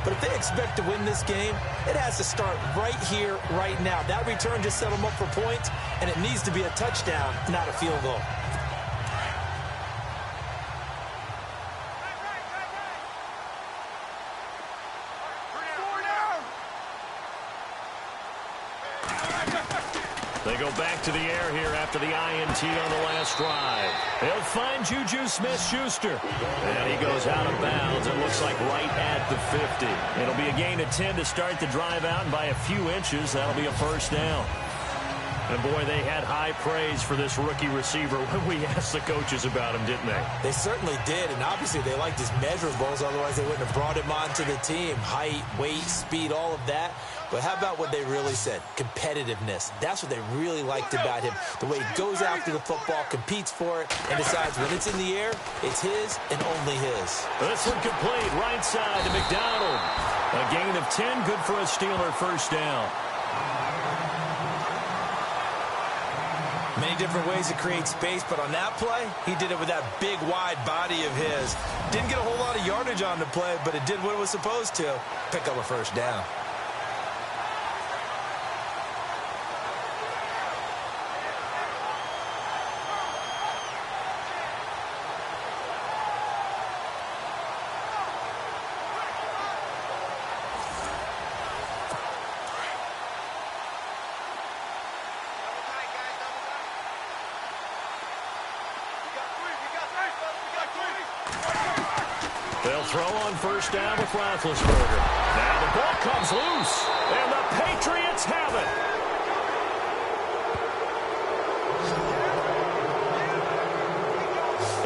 But if they expect to win this game, it has to start right here, right now. That return just set them up for points, and it needs to be a touchdown, not a field goal. They go back to the air here after the INT on the last drive. They'll find Juju Smith-Schuster. And he goes out of bounds. It looks like right at the 50. It'll be a gain of 10 to start the drive out, and by a few inches, that'll be a 1st down. And, boy, they had high praise for this rookie receiver when we asked the coaches about him, didn't they? They certainly did, and obviously they liked his measurables. Otherwise, they wouldn't have brought him onto the team. Height, weight, speed, all of that. But how about what they really said? Competitiveness. That's what they really liked about him. The way he goes after the football, competes for it, and decides when it's in the air, it's his and only his. This one complete, right side to McDonald. A gain of 10, good for a Steeler 1st down. Many different ways to create space, but on that play, he did it with that big, wide body of his. Didn't get a whole lot of yardage on the play, but it did what it was supposed to. Pick up a 1st down. throw on first down with Roethlisberger. Now the ball comes loose, and the Patriots have it.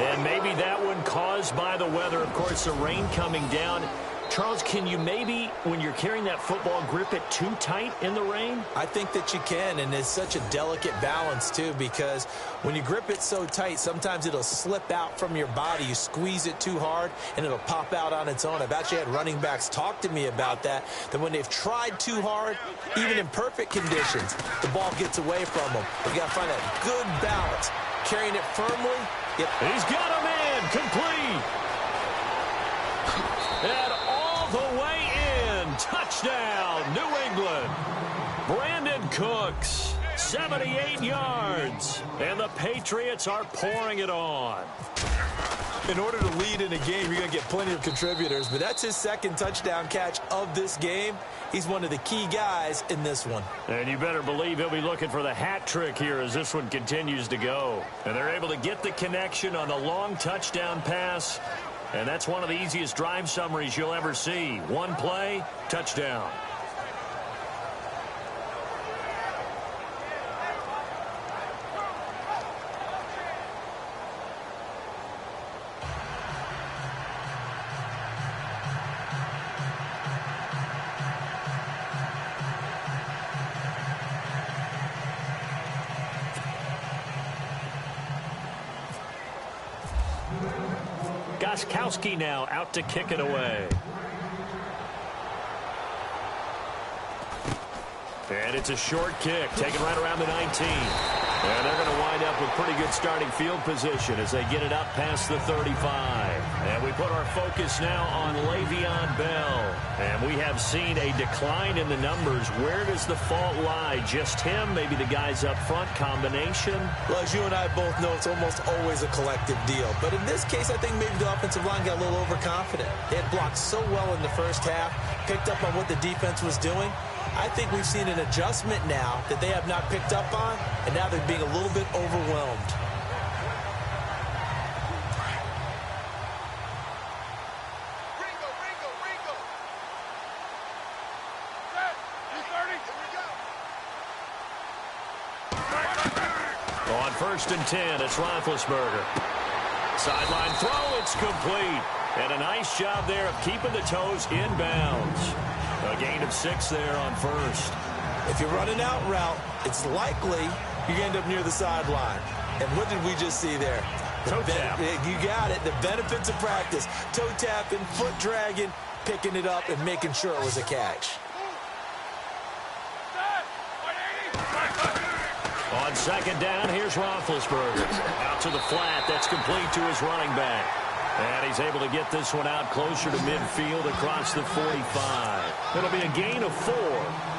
And maybe that one caused by the weather. Of course, the rain coming down. Charles, can you maybe, when you're carrying that football, grip it too tight in the rain? I think that you can, and it's such a delicate balance, too, because when you grip it so tight, sometimes it'll slip out from your body. You squeeze it too hard, and it'll pop out on its own. I've actually had running backs talk to me about that when they've tried too hard, even in perfect conditions, the ball gets away from them. You got to find that good balance. Carrying it firmly. Yep. He's got a man complete. And all the way in. Touchdown, New England. Brandon Cooks, 78 yards. And the Patriots are pouring it on. In order to lead in a game, you're going to get plenty of contributors, but that's his second touchdown catch of this game. He's one of the key guys in this one. And you better believe he'll be looking for the hat trick here as this one continues to go. And they're able to get the connection on the long touchdown pass. And that's one of the easiest drive summaries you'll ever see. One play, touchdown. Goskowski now out to kick it away. And it's a short kick, taken right around the 19. And they're going to wind up with pretty good starting field position as they get it up past the 35. And we put our focus now on Le'Veon Bell. And we have seen a decline in the numbers. Where does the fault lie? Just him? Maybe the guys up front? Combination? Well, as you and I both know, it's almost always a collective deal. But in this case, I think maybe the offensive line got a little overconfident. They had blocked so well in the first half, picked up on what the defense was doing. I think we've seen an adjustment now that they have not picked up on, and now they're being a little bit overwhelmed. On 1st and 10, it's Roethlisberger. Sideline throw, it's complete. And a nice job there of keeping the toes in bounds. A gain of 6 there on first. If you're running out route, it's likely you end up near the sideline. And what did we just see there? Toe tap. You got it. The benefits of practice. Toe tapping, foot dragging, picking it up, and making sure it was a catch. On 2nd down, here's Roethlisberger. Out to the flat. That's complete to his running back. And he's able to get this one out closer to midfield across the 45. It'll be a gain of 4.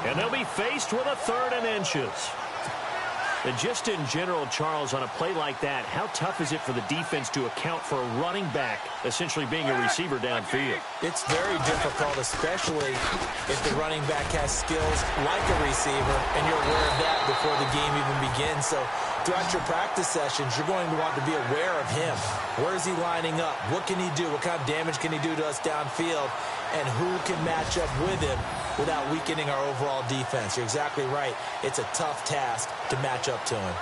And they'll be faced with a 3rd and inches. And just in general, Charles, on a play like that, how tough is it for the defense to account for a running back essentially being a receiver downfield? It's very difficult, especially if the running back has skills like a receiver, and you're aware of that before the game even begins. So throughout your practice sessions, you're going to want to be aware of him. Where is he lining up? What can he do? What kind of damage can he do to us downfield? And who can match up with him without weakening our overall defense? You're exactly right. It's a tough task to match up to him.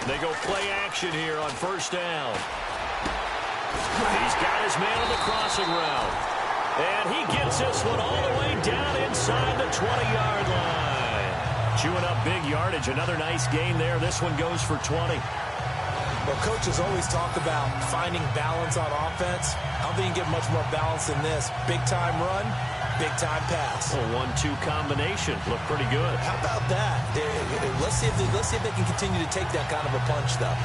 They go play action here on 1st down. He's got his man on the crossing route. And he gets this one all the way down inside the 20-yard line. Chewing up big yardage. Another nice gain there. This one goes for 20. Well, coaches always talk about finding balance on offense. I don't think you can get much more balance than this. Big-time run, big-time pass. A 1-2 combination. Looked pretty good. How about that? Let's see if they can continue to take that kind of a punch, though.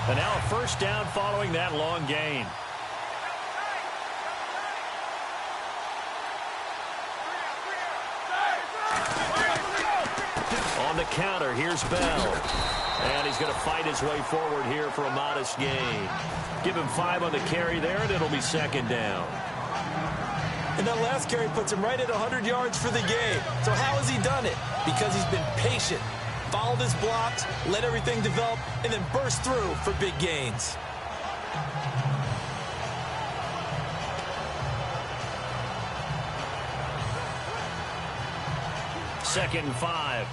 And now a first down following that long gain. On the counter, here's Bell. And he's going to fight his way forward here for a modest gain. Give him 5 on the carry there, and it'll be second down. And that last carry puts him right at 100 yards for the game. So how has he done it? Because he's been patient, followed his blocks, let everything develop, and then burst through for big gains. Second and 5.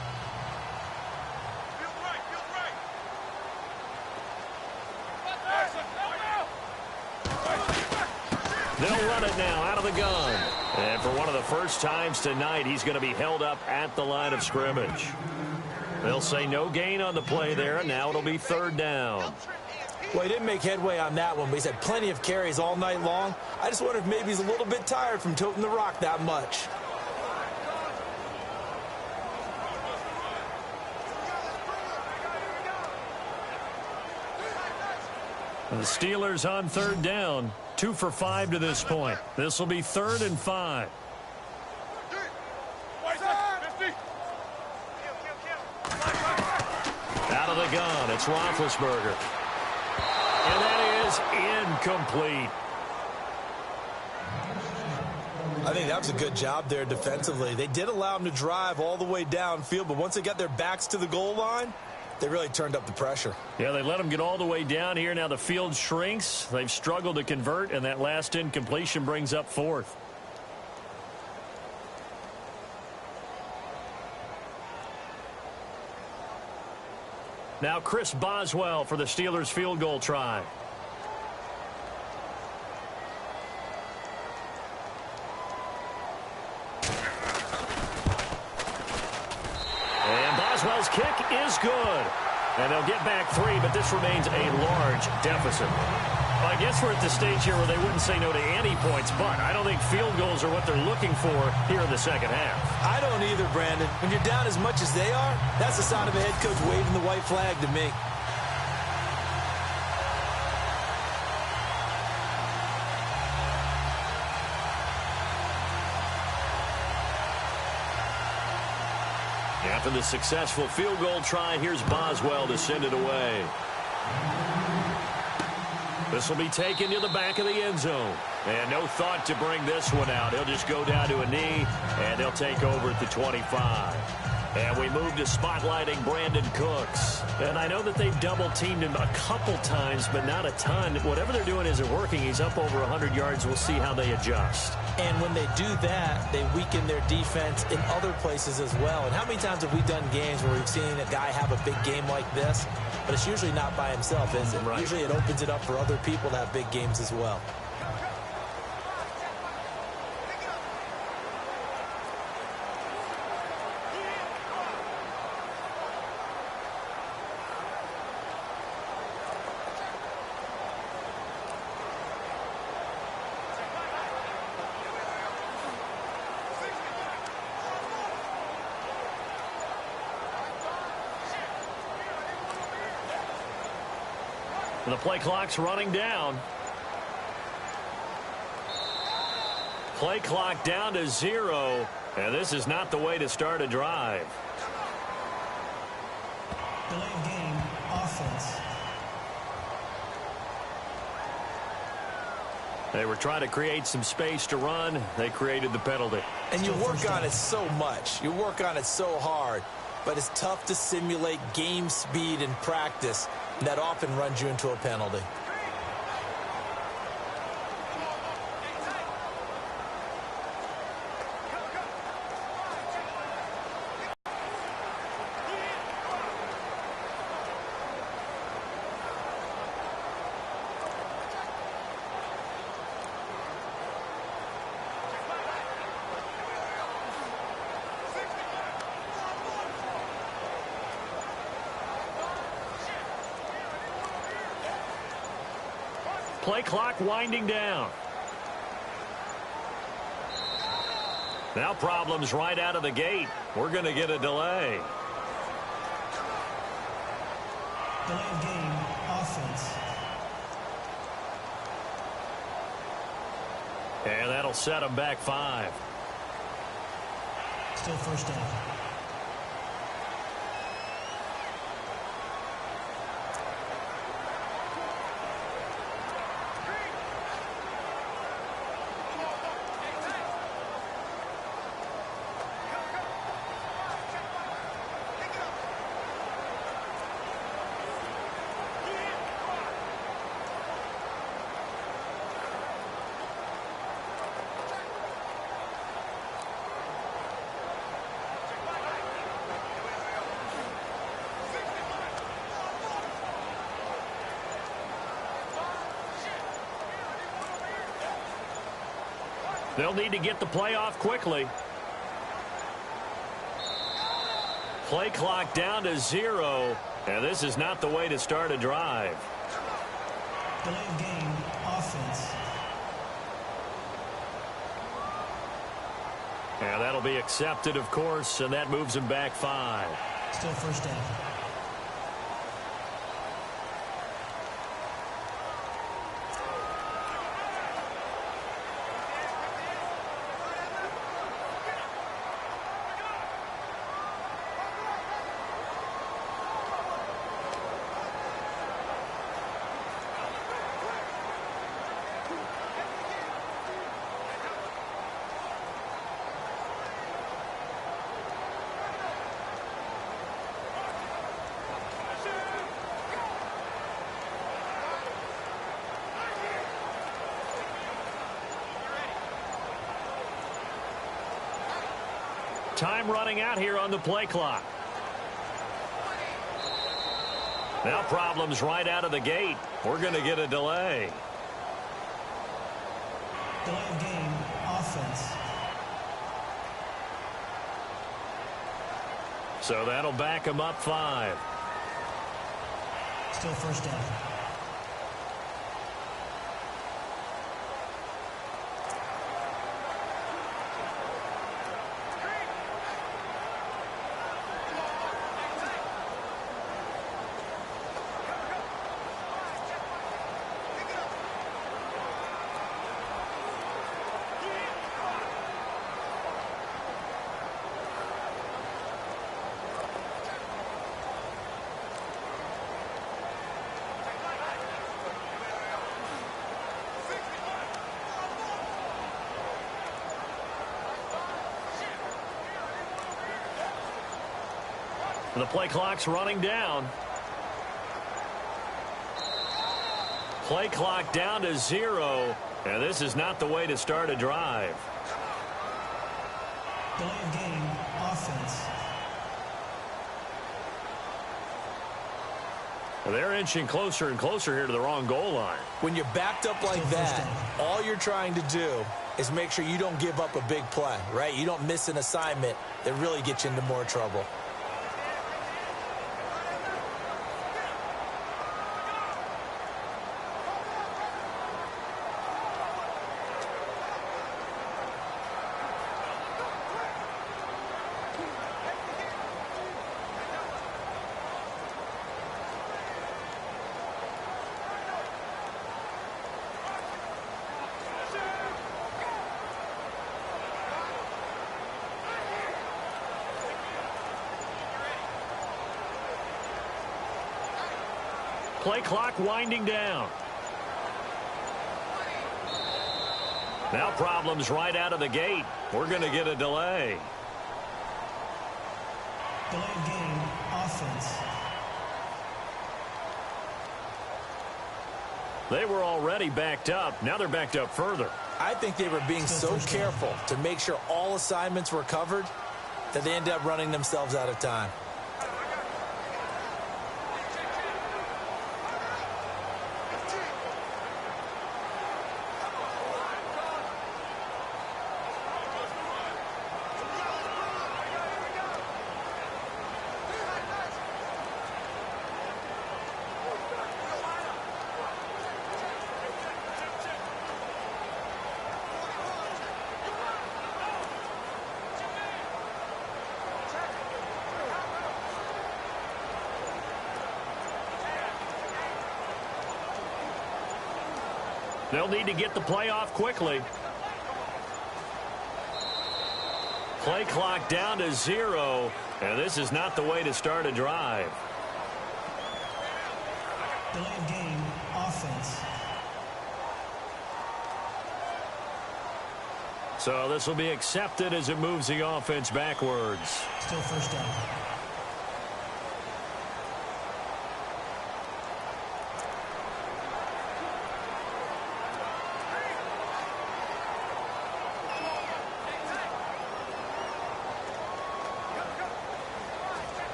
They'll run it now out of the gun. And for one of the first times tonight, he's going to be held up at the line of scrimmage. They'll say no gain on the play there, and now it'll be third down. Well, he didn't make headway on that one, but he's had plenty of carries all night long. I just wonder if maybe he's a little bit tired from toting the rock that much. The Steelers on third down. 2 for 5 to this point. This will be 3rd and 5. Out of the gun, it's Roethlisberger. And that is incomplete. I think that was a good job there defensively. They did allow him to drive all the way downfield, but once they got their backs to the goal line, they really turned up the pressure. Yeah, they let him get all the way down here. Now the field shrinks. They've struggled to convert, and that last incompletion brings up 4th. Now Chris Boswell for the Steelers field goal try. And Boswell's kick is good. And they'll get back 3, but this remains a large deficit. Well, I guess we're at the stage here where they wouldn't say no to any points, but I don't think field goals are what they're looking for here in the second half. I don't either, Brandon. When you're down as much as they are, that's the sign of a head coach waving the white flag to me. After the successful field goal try, here's Boswell to send it away. This will be taken to the back of the end zone. And no thought to bring this one out. He'll just go down to a knee, and they'll take over at the 25. And we move to spotlighting Brandon Cooks. And I know that they've double-teamed him a couple times, but not a ton. Whatever they're doing isn't working. He's up over 100 yards. We'll see how they adjust. And when they do that, they weaken their defense in other places as well. And how many times have we done games where we've seen a guy have a big game like this? But it's usually not by himself, is it? Right. Usually it opens it up for other people to have big games as well. The play clock's running down. Play clock down to 0. And this is not the way to start a drive. Delayed game, offense. They were trying to create some space to run. They created the penalty. And you work on it so much. You work on it so hard. But it's tough to simulate game speed in practice. That often runs you into a penalty. Play clock winding down. Now problems right out of the gate. We're going to get a delay. Delay of game, offense. And that'll set them back 5. Still first down. They'll need to get the play off quickly. Play clock down to 0. And this is not the way to start a drive. Delay of game, offense. And that'll be accepted, of course, and that moves him back 5. Still first down. Time running out here on the play clock. Now problems right out of the gate. We're going to get a delay. Delay of game, offense. So that'll back him up 5. Still first down. The play clock's running down. Play clock down to 0. And this is not the way to start a drive. Delay of game, offense. They're inching closer and closer here to the wrong goal line. When you're backed up like that, all you're trying to do is make sure you don't give up a big play, right? You don't miss an assignment that really gets you into more trouble. Play clock winding down. Now problems right out of the gate. We're going to get a delay. Delay of game, offense. They were already backed up. Now they're backed up further. I think they were being so careful to make sure all assignments were covered that they ended up running themselves out of time. They'll need to get the play off quickly. Play clock down to 0, and this is not the way to start a drive. Delay of game, offense. So this will be accepted as it moves the offense backwards. Still first down.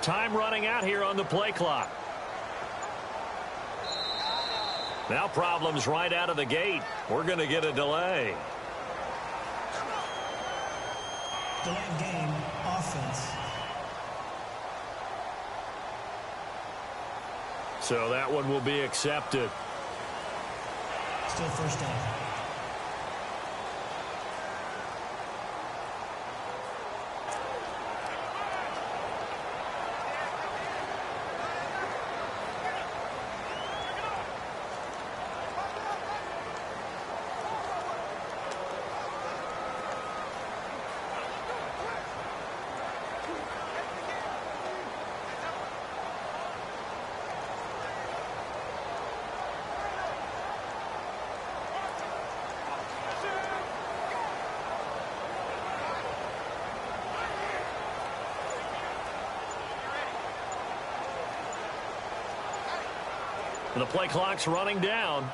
Time running out here on the play clock. Now problems right out of the gate. We're going to get a delay. Delay of game, offense. So that one will be accepted. Still first down. The play clock's running down.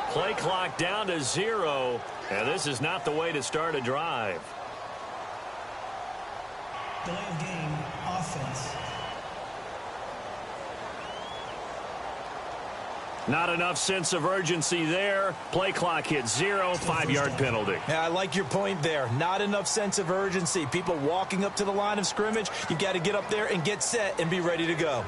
Play clock down to 0, and this is not the way to start a drive. Delay of game, offense. Not enough sense of urgency there. Play clock hits 0, 5-yard penalty. Yeah, I like your point there. Not enough sense of urgency. People walking up to the line of scrimmage, you've got to get up there and get set and be ready to go.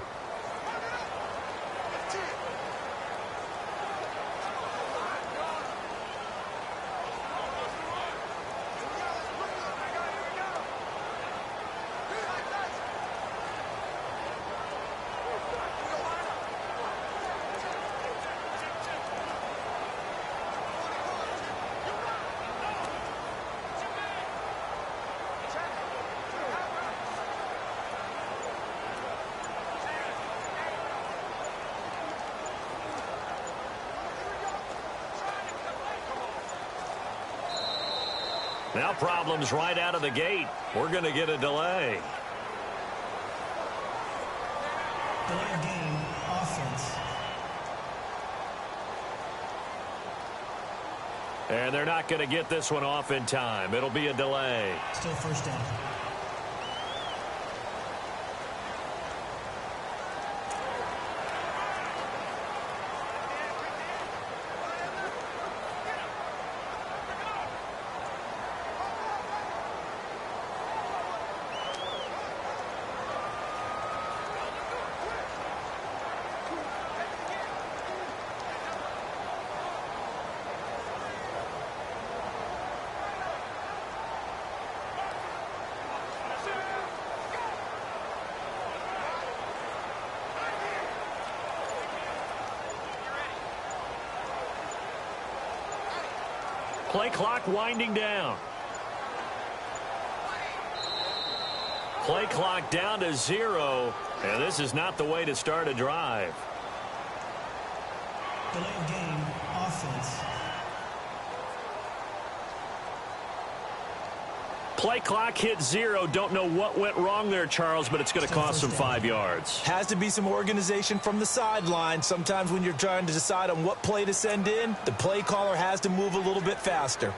Now problems right out of the gate. We're going to get a delay. Delay of game, offense. And they're not going to get this one off in time. It'll be a delay. Still first down. Play clock winding down. Play clock down to 0, and this is not the way to start a drive. Delay of game, offense. Play clock hit 0. Don't know what went wrong there, Charles, but it's going to cost them 5 yards. Has to be some organization from the sideline. Sometimes when you're trying to decide on what play to send in, the play caller has to move a little bit faster.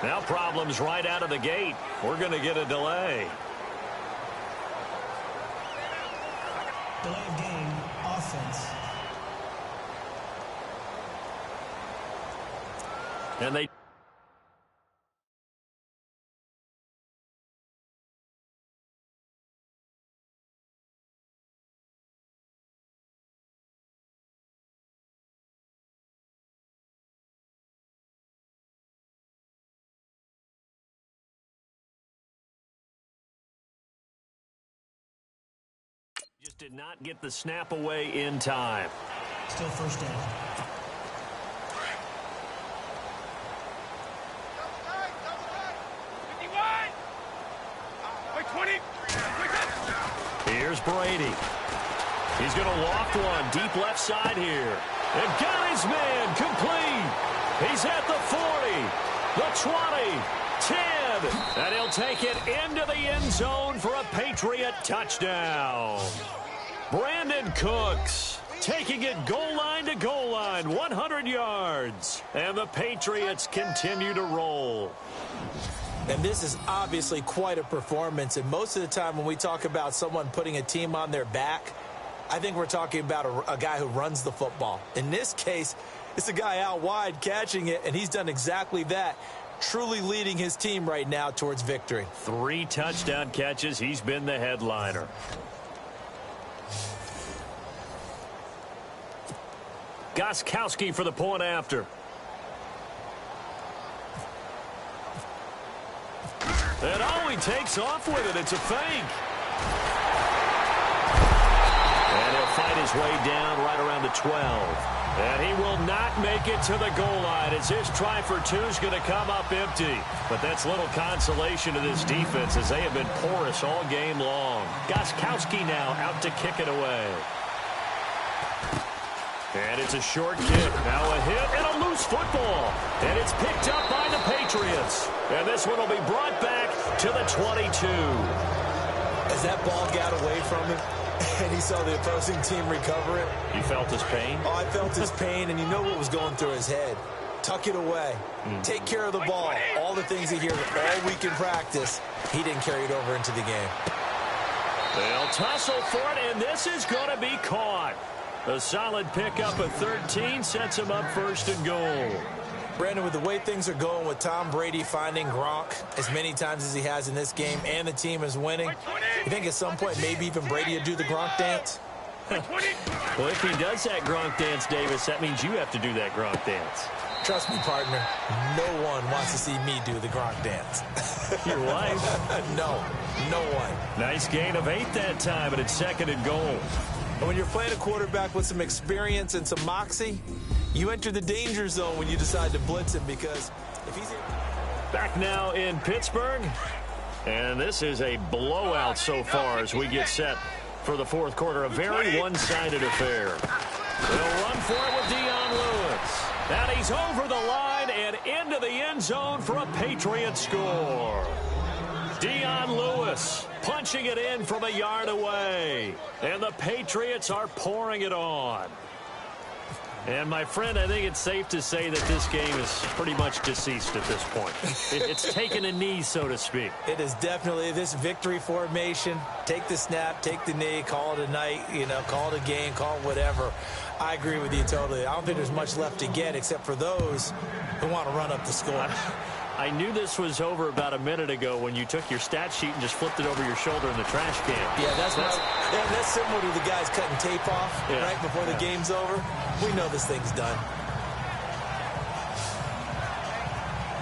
Now problems right out of the gate. We're going to get a delay. Delay of game, offense. And they just did not get the snap away in time. Still first down. Here's Brady. He's going to loft one deep left side here. And got his man complete. He's at the 40, the 20, 10. And he'll take it into the end zone for a Patriot touchdown. Brandon Cooks taking it goal line to goal line, 100 yards. And the Patriots continue to roll. And this is obviously quite a performance. And most of the time when we talk about someone putting a team on their back, I think we're talking about a guy who runs the football. In this case, it's a guy out wide catching it, and he's done exactly that, truly leading his team right now towards victory. 3 touchdown catches. He's been the headliner. Gostkowski for the point after. And oh, he takes off with it. It's a fake. And he'll fight his way down right around the 12. And he will not make it to the goal line as his try for 2 is going to come up empty. But that's little consolation to this defense as they have been porous all game long. Gostkowski now out to kick it away. And it's a short kick. Now a hit and a loose football. And it's picked up by the Patriots. And this one will be brought back to the 22. As that ball got away from him and he saw the opposing team recover it. You felt his pain? Oh, I felt his pain, and you know what was going through his head. Tuck it away. Take care of the ball. All the things he hears all week in practice, he didn't carry it over into the game. They'll tussle for it, and this is going to be caught. A solid pickup of 13 sets him up first and goal. Brandon, with the way things are going with Tom Brady finding Gronk as many times as he has in this game and the team is winning, you think at some point maybe even Brady will do the Gronk dance? Well, if he does that Gronk dance, Davis, that means you have to do that Gronk dance. Trust me, partner, no one wants to see me do the Gronk dance. Your wife? No one. Nice gain of 8 that time, but it's second and goal. And when you're playing a quarterback with some experience and some moxie, you enter the danger zone when you decide to blitz him, because if he's back now in Pittsburgh, and this is a blowout so far as we get set for the fourth quarter. A very one-sided affair. They'll run for it with Dion Lewis. And he's over the line and into the end zone for a Patriot score. Dion Lewis punching it in from a yard away. And the Patriots are pouring it on. And, my friend, I think it's safe to say that this game is pretty much deceased at this point. It's taken a knee, so to speak. It is definitely this victory formation. Take the snap, take the knee, call it a night, call it a game, call it whatever. I agree with you totally. I don't think there's much left to get except for those who want to run up the score. I knew this was over about a minute ago when you took your stat sheet and just flipped it over your shoulder in the trash can. Yeah, that's similar to the guys cutting tape off right before the game's over. We know this thing's done.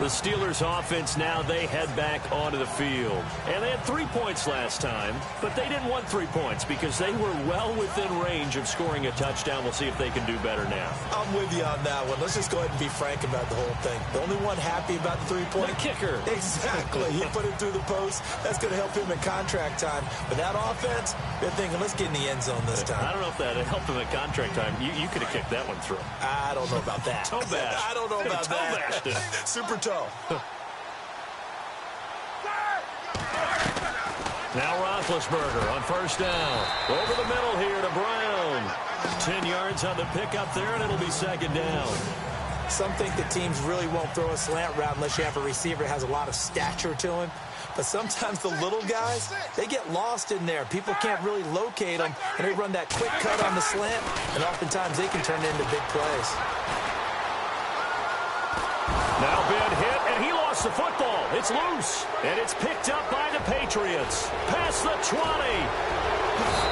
The Steelers offense now, they head back onto the field. And they had 3 points last time, but they didn't want 3 points because they were well within range of scoring a touchdown. We'll see if they can do better now. I'm with you on that one. Let's just go ahead and be frank about the whole thing. The only one happy about the 3-point? The kicker. Exactly. He put it through the post. That's going to help him in contract time. But that offense, they're thinking, let's get in the end zone this time. I don't know if that helped him at contract time. You could have kicked that one through. I don't know about that. Toe bash. I don't know about that. Toe bashed it. Super toe. Now Roethlisberger on first down. Over the middle here to Brown. 10 yards on the pickup there, and it'll be second down. Some think that teams really won't throw a slant route unless you have a receiver that has a lot of stature to him. But sometimes the little guys, they get lost in there. People can't really locate them, and they run that quick cut on the slant, and oftentimes they can turn it into big plays. Now Ben hit, and he lost the football. It's loose, and it's picked up by the Patriots. Past the 20.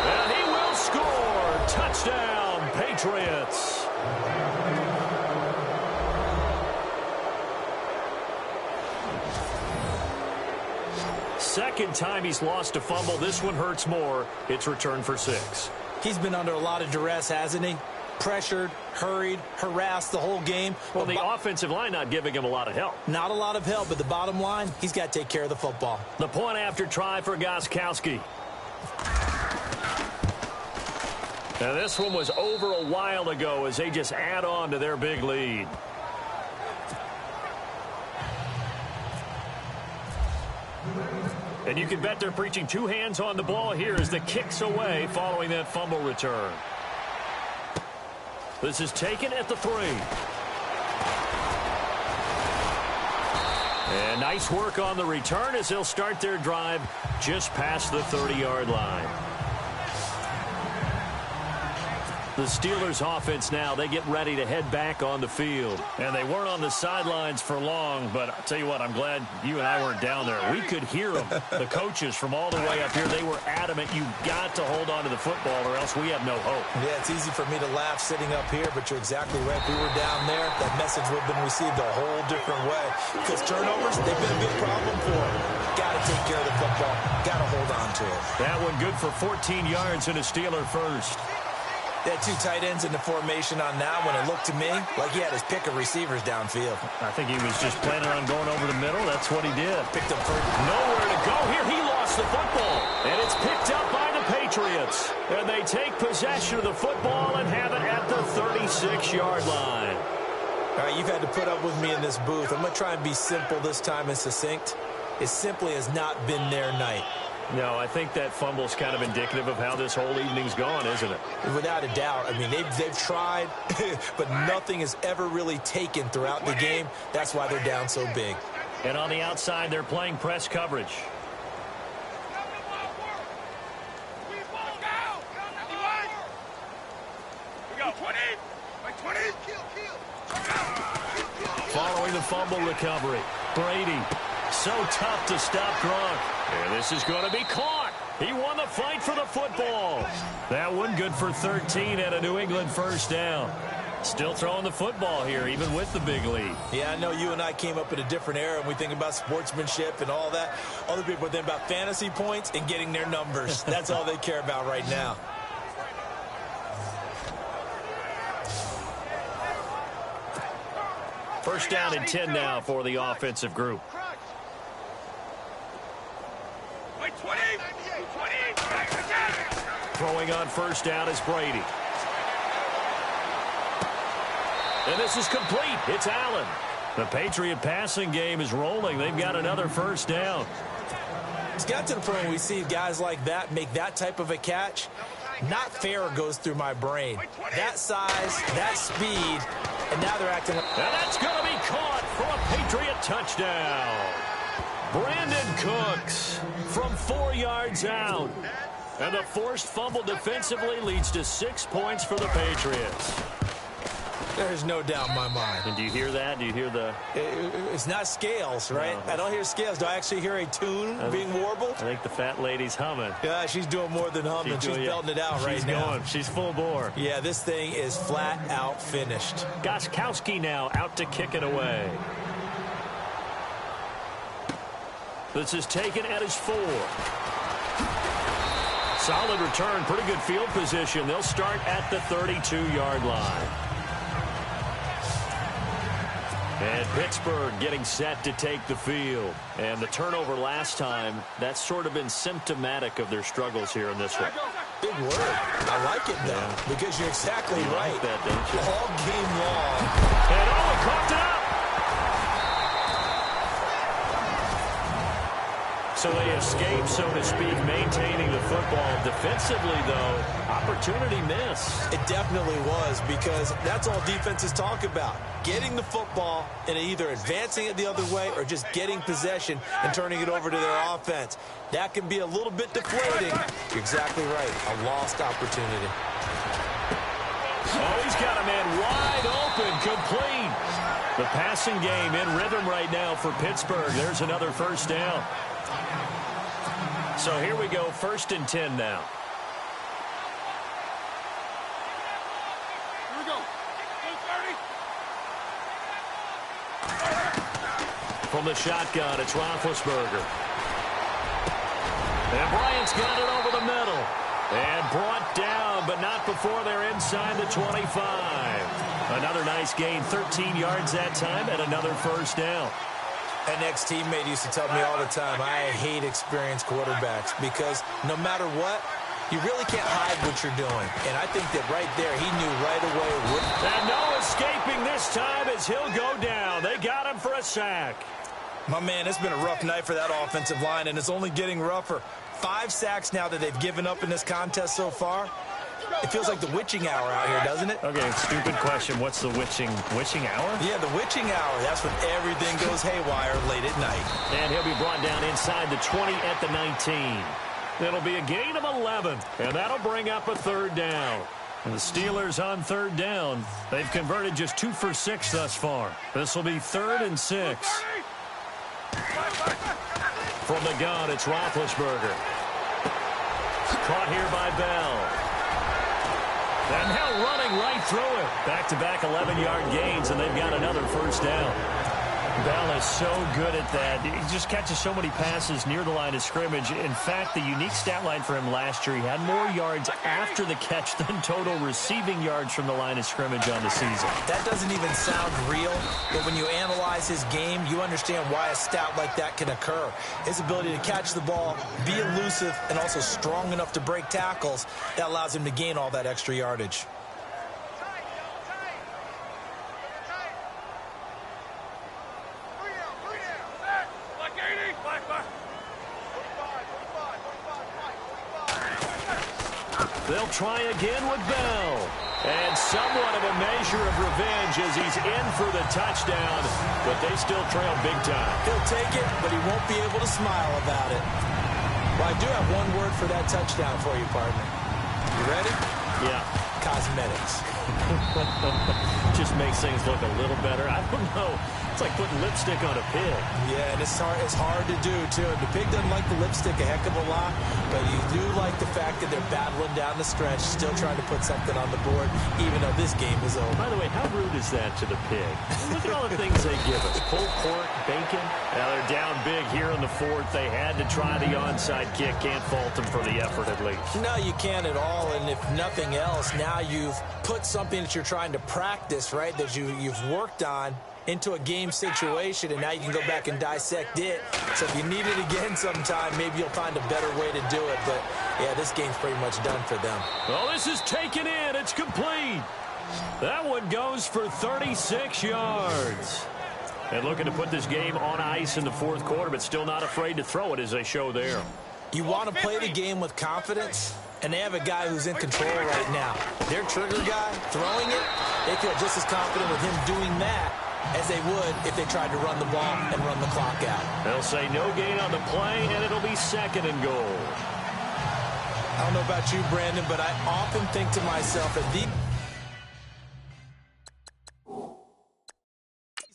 And he will score. Touchdown, Patriots. Second time he's lost a fumble. This one hurts more. It's returned for 6. He's been under a lot of duress, hasn't he? Pressured, hurried, harassed the whole game. Well, the offensive line not giving him a lot of help. Not a lot of help, but the bottom line, he's got to take care of the football. The point after try for Gostkowski. Now, this one was over a while ago as they just add on to their big lead. And you can bet they're preaching 2 hands on the ball here as the kick's away following that fumble return. This is taken at the 3. And nice work on the return as they'll start their drive just past the 30-yard line. The Steelers offense now, they get ready to head back on the field. And they weren't on the sidelines for long, but I'll tell you what, I'm glad you and I weren't down there. We could hear them. The coaches from all the way up here, they were adamant, you've got to hold on to the football or else we have no hope. Yeah, it's easy for me to laugh sitting up here, but you're exactly right. If we were down there, that message would have been received a whole different way. Because turnovers, they've been a big problem for them. Got to take care of the football. Got to hold on to it. That one good for 14 yards and a Steeler first. They had 2 tight ends in the formation on that one. It looked to me like he had his pick of receivers downfield. I think he was just planning on going over the middle. That's what he did. Picked up first. Nowhere to go here. He lost the football. And it's picked up by the Patriots. And they take possession of the football and have it at the 36-yard line. All right, you've had to put up with me in this booth. I'm going to try and be simple this time and succinct. It simply has not been their night. No, I think that fumble's kind of indicative of how this whole evening's gone, isn't it? Without a doubt. I mean, they've tried, but nothing is ever really taken throughout the game. That's why they're down so big. And on the outside, they're playing press coverage. Following the fumble recovery, Brady. So tough to stop Gronk. And this is going to be caught. He won the fight for the football. That one good for 13 at a New England first down. Still throwing the football here, even with the big lead. Yeah, I know you and I came up in a different era, and we think about sportsmanship and all that. Other people think about fantasy points and getting their numbers. That's all they care about right now. First down and 10 now for the offensive group. Throwing on first down is Brady. And this is complete. It's Allen. The Patriot passing game is rolling. They've got another first down. It's got to the point where we see guys like that make that type of a catch. Not fair goes through my brain. That size, that speed, and now they're acting like... And that's going to be caught for a Patriot touchdown. Brandon Cooks from 4 yards out. And the forced fumble defensively leads to 6 points for the Patriots. There's no doubt in my mind. And do you hear that? Do you hear the... It's not scales, right? No. I don't hear scales. Do I actually hear a tune being warbled? I think the fat lady's humming. Yeah, she's doing more than humming. She's belting it out right now. She's full bore. Yeah, this thing is flat out finished. Gostkowski now out to kick it away. This is taken at his 4. Solid return, pretty good field position. They'll start at the 32-yard line. And Pittsburgh getting set to take the field. And the turnover last time, that's sort of been symptomatic of their struggles here in this one. Big word. I like it, though, because you're exactly right. Like that, don't you? All game long. And Owen coughed it up. So they escape, so to speak, maintaining the football. Defensively, though, opportunity missed. It definitely was, because that's all defenses talk about. Getting the football and either advancing it the other way or just getting possession and turning it over to their offense. That can be a little bit deflating. You're exactly right. A lost opportunity. Oh, he's got a man wide open, complete. The passing game in rhythm right now for Pittsburgh. There's another first down. So here we go, 1st and 10 now. Here we go. 30. From the shotgun, it's Roethlisberger. And Bryant's got it over the middle. And brought down, but not before they're inside the 25. Another nice gain, 13 yards that time, and another first down. An ex-teammate used to tell me all the time, I hate experienced quarterbacks because no matter what, you really can't hide what you're doing. And I think that right there, he knew right away what. And no escaping this time as he'll go down. They got him for a sack. My man, it's been a rough night for that offensive line, and it's only getting rougher. 5 sacks now that they've given up in this contest so far. It feels like the witching hour out here, doesn't it? Okay, stupid question. What's the witching hour? Yeah, the witching hour. That's when everything goes haywire late at night. And he'll be brought down inside the 20 at the 19. It'll be a gain of 11, and that'll bring up a 3rd down. And the Steelers on 3rd down. They've converted just 2 for 6 thus far. This will be 3rd and 6. From the gun, it's Roethlisberger. Caught here by Bell. And now running right through it. Back-to-back 11-yard gains, and they've got another first down. Bell is so good at that. He just catches so many passes near the line of scrimmage. In fact, the unique stat line for him last year, he had more yards after the catch than total receiving yards from the line of scrimmage on the season. That doesn't even sound real, but when you analyze his game, you understand why a stat like that can occur. His ability to catch the ball, be elusive, and also strong enough to break tackles, that allows him to gain all that extra yardage. They'll try again with Bell. And somewhat of a measure of revenge as he's in for the touchdown, but they still trail big time. He'll take it, but he won't be able to smile about it. Well, I do have one word for that touchdown for you, partner. You ready? Yeah. Cosmetics. Just makes things look a little better. I don't know. It's like putting lipstick on a pig. Yeah, and it's hard to do, too. The pig doesn't like the lipstick a heck of a lot, but you do like the fact that they're battling down the stretch, still trying to put something on the board, even though this game is over. By the way, how rude is that to the pig? Look at all the things they give us. Pulled pork, bacon. Now they're down big here in the 4th. They had to try the onside kick. Can't fault them for the effort, at least. No, you can't at all, and if nothing else, now you've put something that you're trying to practice, right, that you've worked on into a game situation, and now you can go back and dissect it. So if you need it again sometime, maybe you'll find a better way to do it. But, yeah, this game's pretty much done for them. Well, this is taken in. It's complete. That one goes for 36 yards. And looking to put this game on ice in the 4th quarter, but still not afraid to throw it as they show there. You want to play the game with confidence, and they have a guy who's in control right now. Their trigger guy, throwing it, they feel just as confident with him doing that as they would if they tried to run the ball and run the clock out. They'll say no gain on the play, and it'll be 2nd and goal. I don't know about you, Brandon, but I often think to myself, at these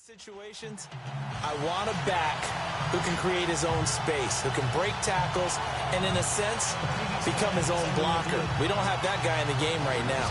situations, I want a back who can create his own space, who can break tackles, and in a sense, become his own blocker. We don't have that guy in the game right now.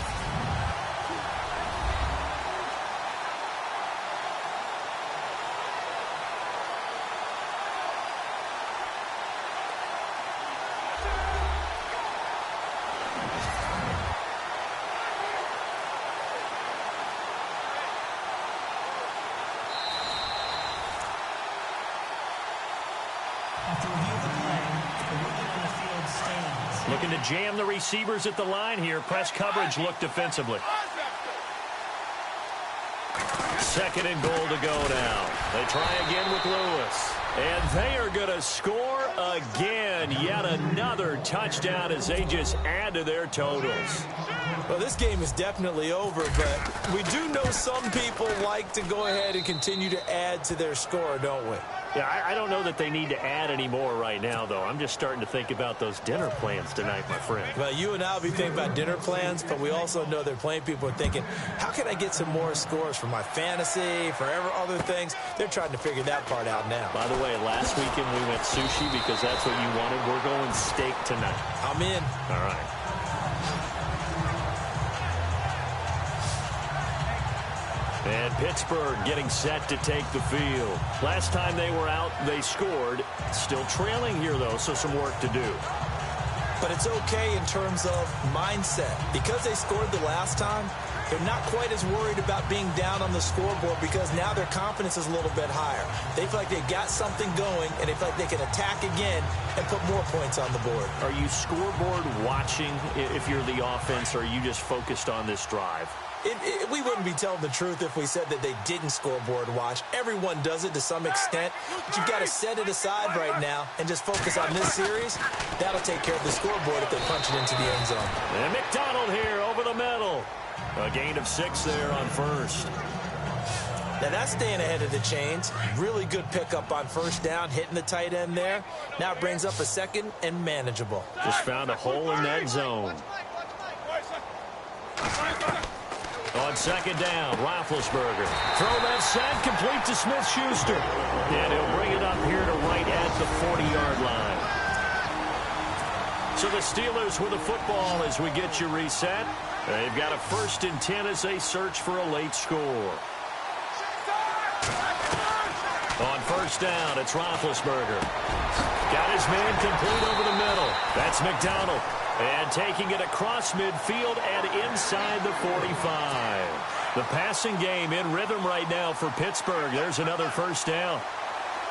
After review of the play, the ruling on the field stands. Looking to jam the receivers at the line here. Press coverage look defensively. 2nd and goal to go now. They try again with Lewis. And they are going to score again. Yet another touchdown as they just add to their totals. Well, this game is definitely over, but we do know some people like to go ahead and continue to add to their score, don't we? Yeah, I don't know that they need to add any more right now, though. I'm just starting to think about those dinner plans tonight, my friend. Well, you and I will be thinking about dinner plans, but we also know that plenty of people are thinking, how can I get some more scores for my fantasy, for other things? They're trying to figure that part out now. By the way, last weekend we went sushi because that's what you wanted. We're going steak tonight. I'm in. All right. And Pittsburgh getting set to take the field. Last time they were out, they scored. Still trailing here, though, so some work to do. But it's okay in terms of mindset. Because they scored the last time, they're not quite as worried about being down on the scoreboard because now their confidence is a little bit higher. They feel like they've got something going, and they feel like they can attack again and put more points on the board. Are you scoreboard watching if you're the offense, or are you just focused on this drive? We wouldn't be telling the truth if we said that they didn't scoreboard watch. Everyone does it to some extent, but you've got to set it aside right now and just focus on this series. That'll take care of the scoreboard if they punch it into the end zone. And McDonald here over the middle. A gain of 6 there on first. Now that's staying ahead of the chains. Really good pickup on first down, hitting the tight end there. Now it brings up a second and manageable. Just found a hole in that zone. On second down, Roethlisberger. Throw that set, complete to Smith-Schuster. And he'll bring it up here to right at the 40-yard line. So the Steelers with the football as we get you reset. They've got a 1st and 10 as they search for a late score. On first down, it's Roethlisberger. Got his man complete over the middle. That's McDonald. And taking it across midfield and inside the 45. The passing game in rhythm right now for Pittsburgh. There's another first down.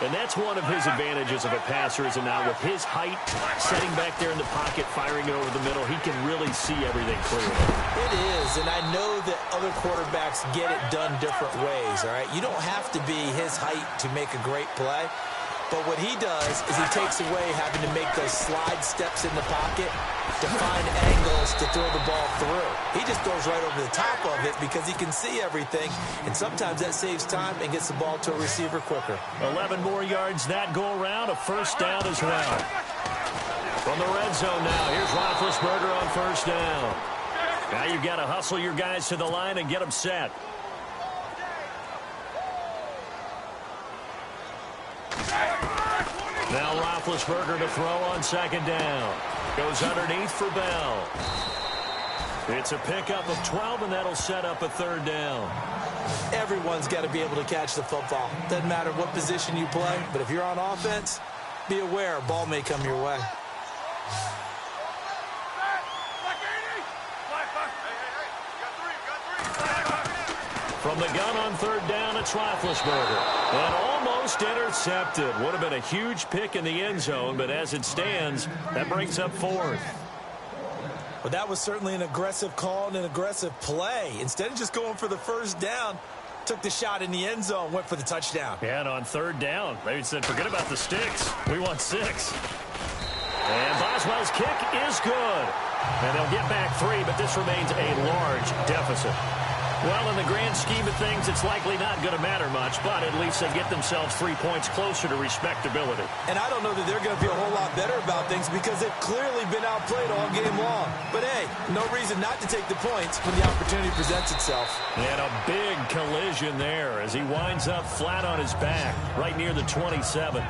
And that's one of his advantages of a passer, is now with his height, setting back there in the pocket, firing it over the middle, he can really see everything clearly. It is, and I know that other quarterbacks get it done different ways, all right? You don't have to be his height to make a great play. But what he does is he takes away having to make those slide steps in the pocket to find angles to throw the ball through. He just throws right over the top of it because he can see everything, and sometimes that saves time and gets the ball to a receiver quicker. 11 more yards that go around, a first down as well. From the red zone now, here's Roethlisberger on first down. Now you've got to hustle your guys to the line and get them set. Now Roethlisberger to throw on second down. Goes underneath for Bell. It's a pickup of 12, and that'll set up a 3rd down. Everyone's got to be able to catch the football. Doesn't matter what position you play, but if you're on offense, be aware a ball may come your way. From the gun on 3rd down, it's Roethlisberger. And almost intercepted. Would have been a huge pick in the end zone, but as it stands, that brings up 4th. Well, that was certainly an aggressive call and an aggressive play. Instead of just going for the first down, took the shot in the end zone, went for the touchdown. Yeah, and on 3rd down, they said, forget about the sticks. We want 6. And Boswell's kick is good. And they'll get back 3, but this remains a large deficit. Well, in the grand scheme of things, it's likely not going to matter much, but at least they get themselves 3 points closer to respectability. And I don't know that they're going to feel a whole lot better about things because they've clearly been outplayed all game long. But, hey, no reason not to take the points when the opportunity presents itself. And a big collision there as he winds up flat on his back right near the 27.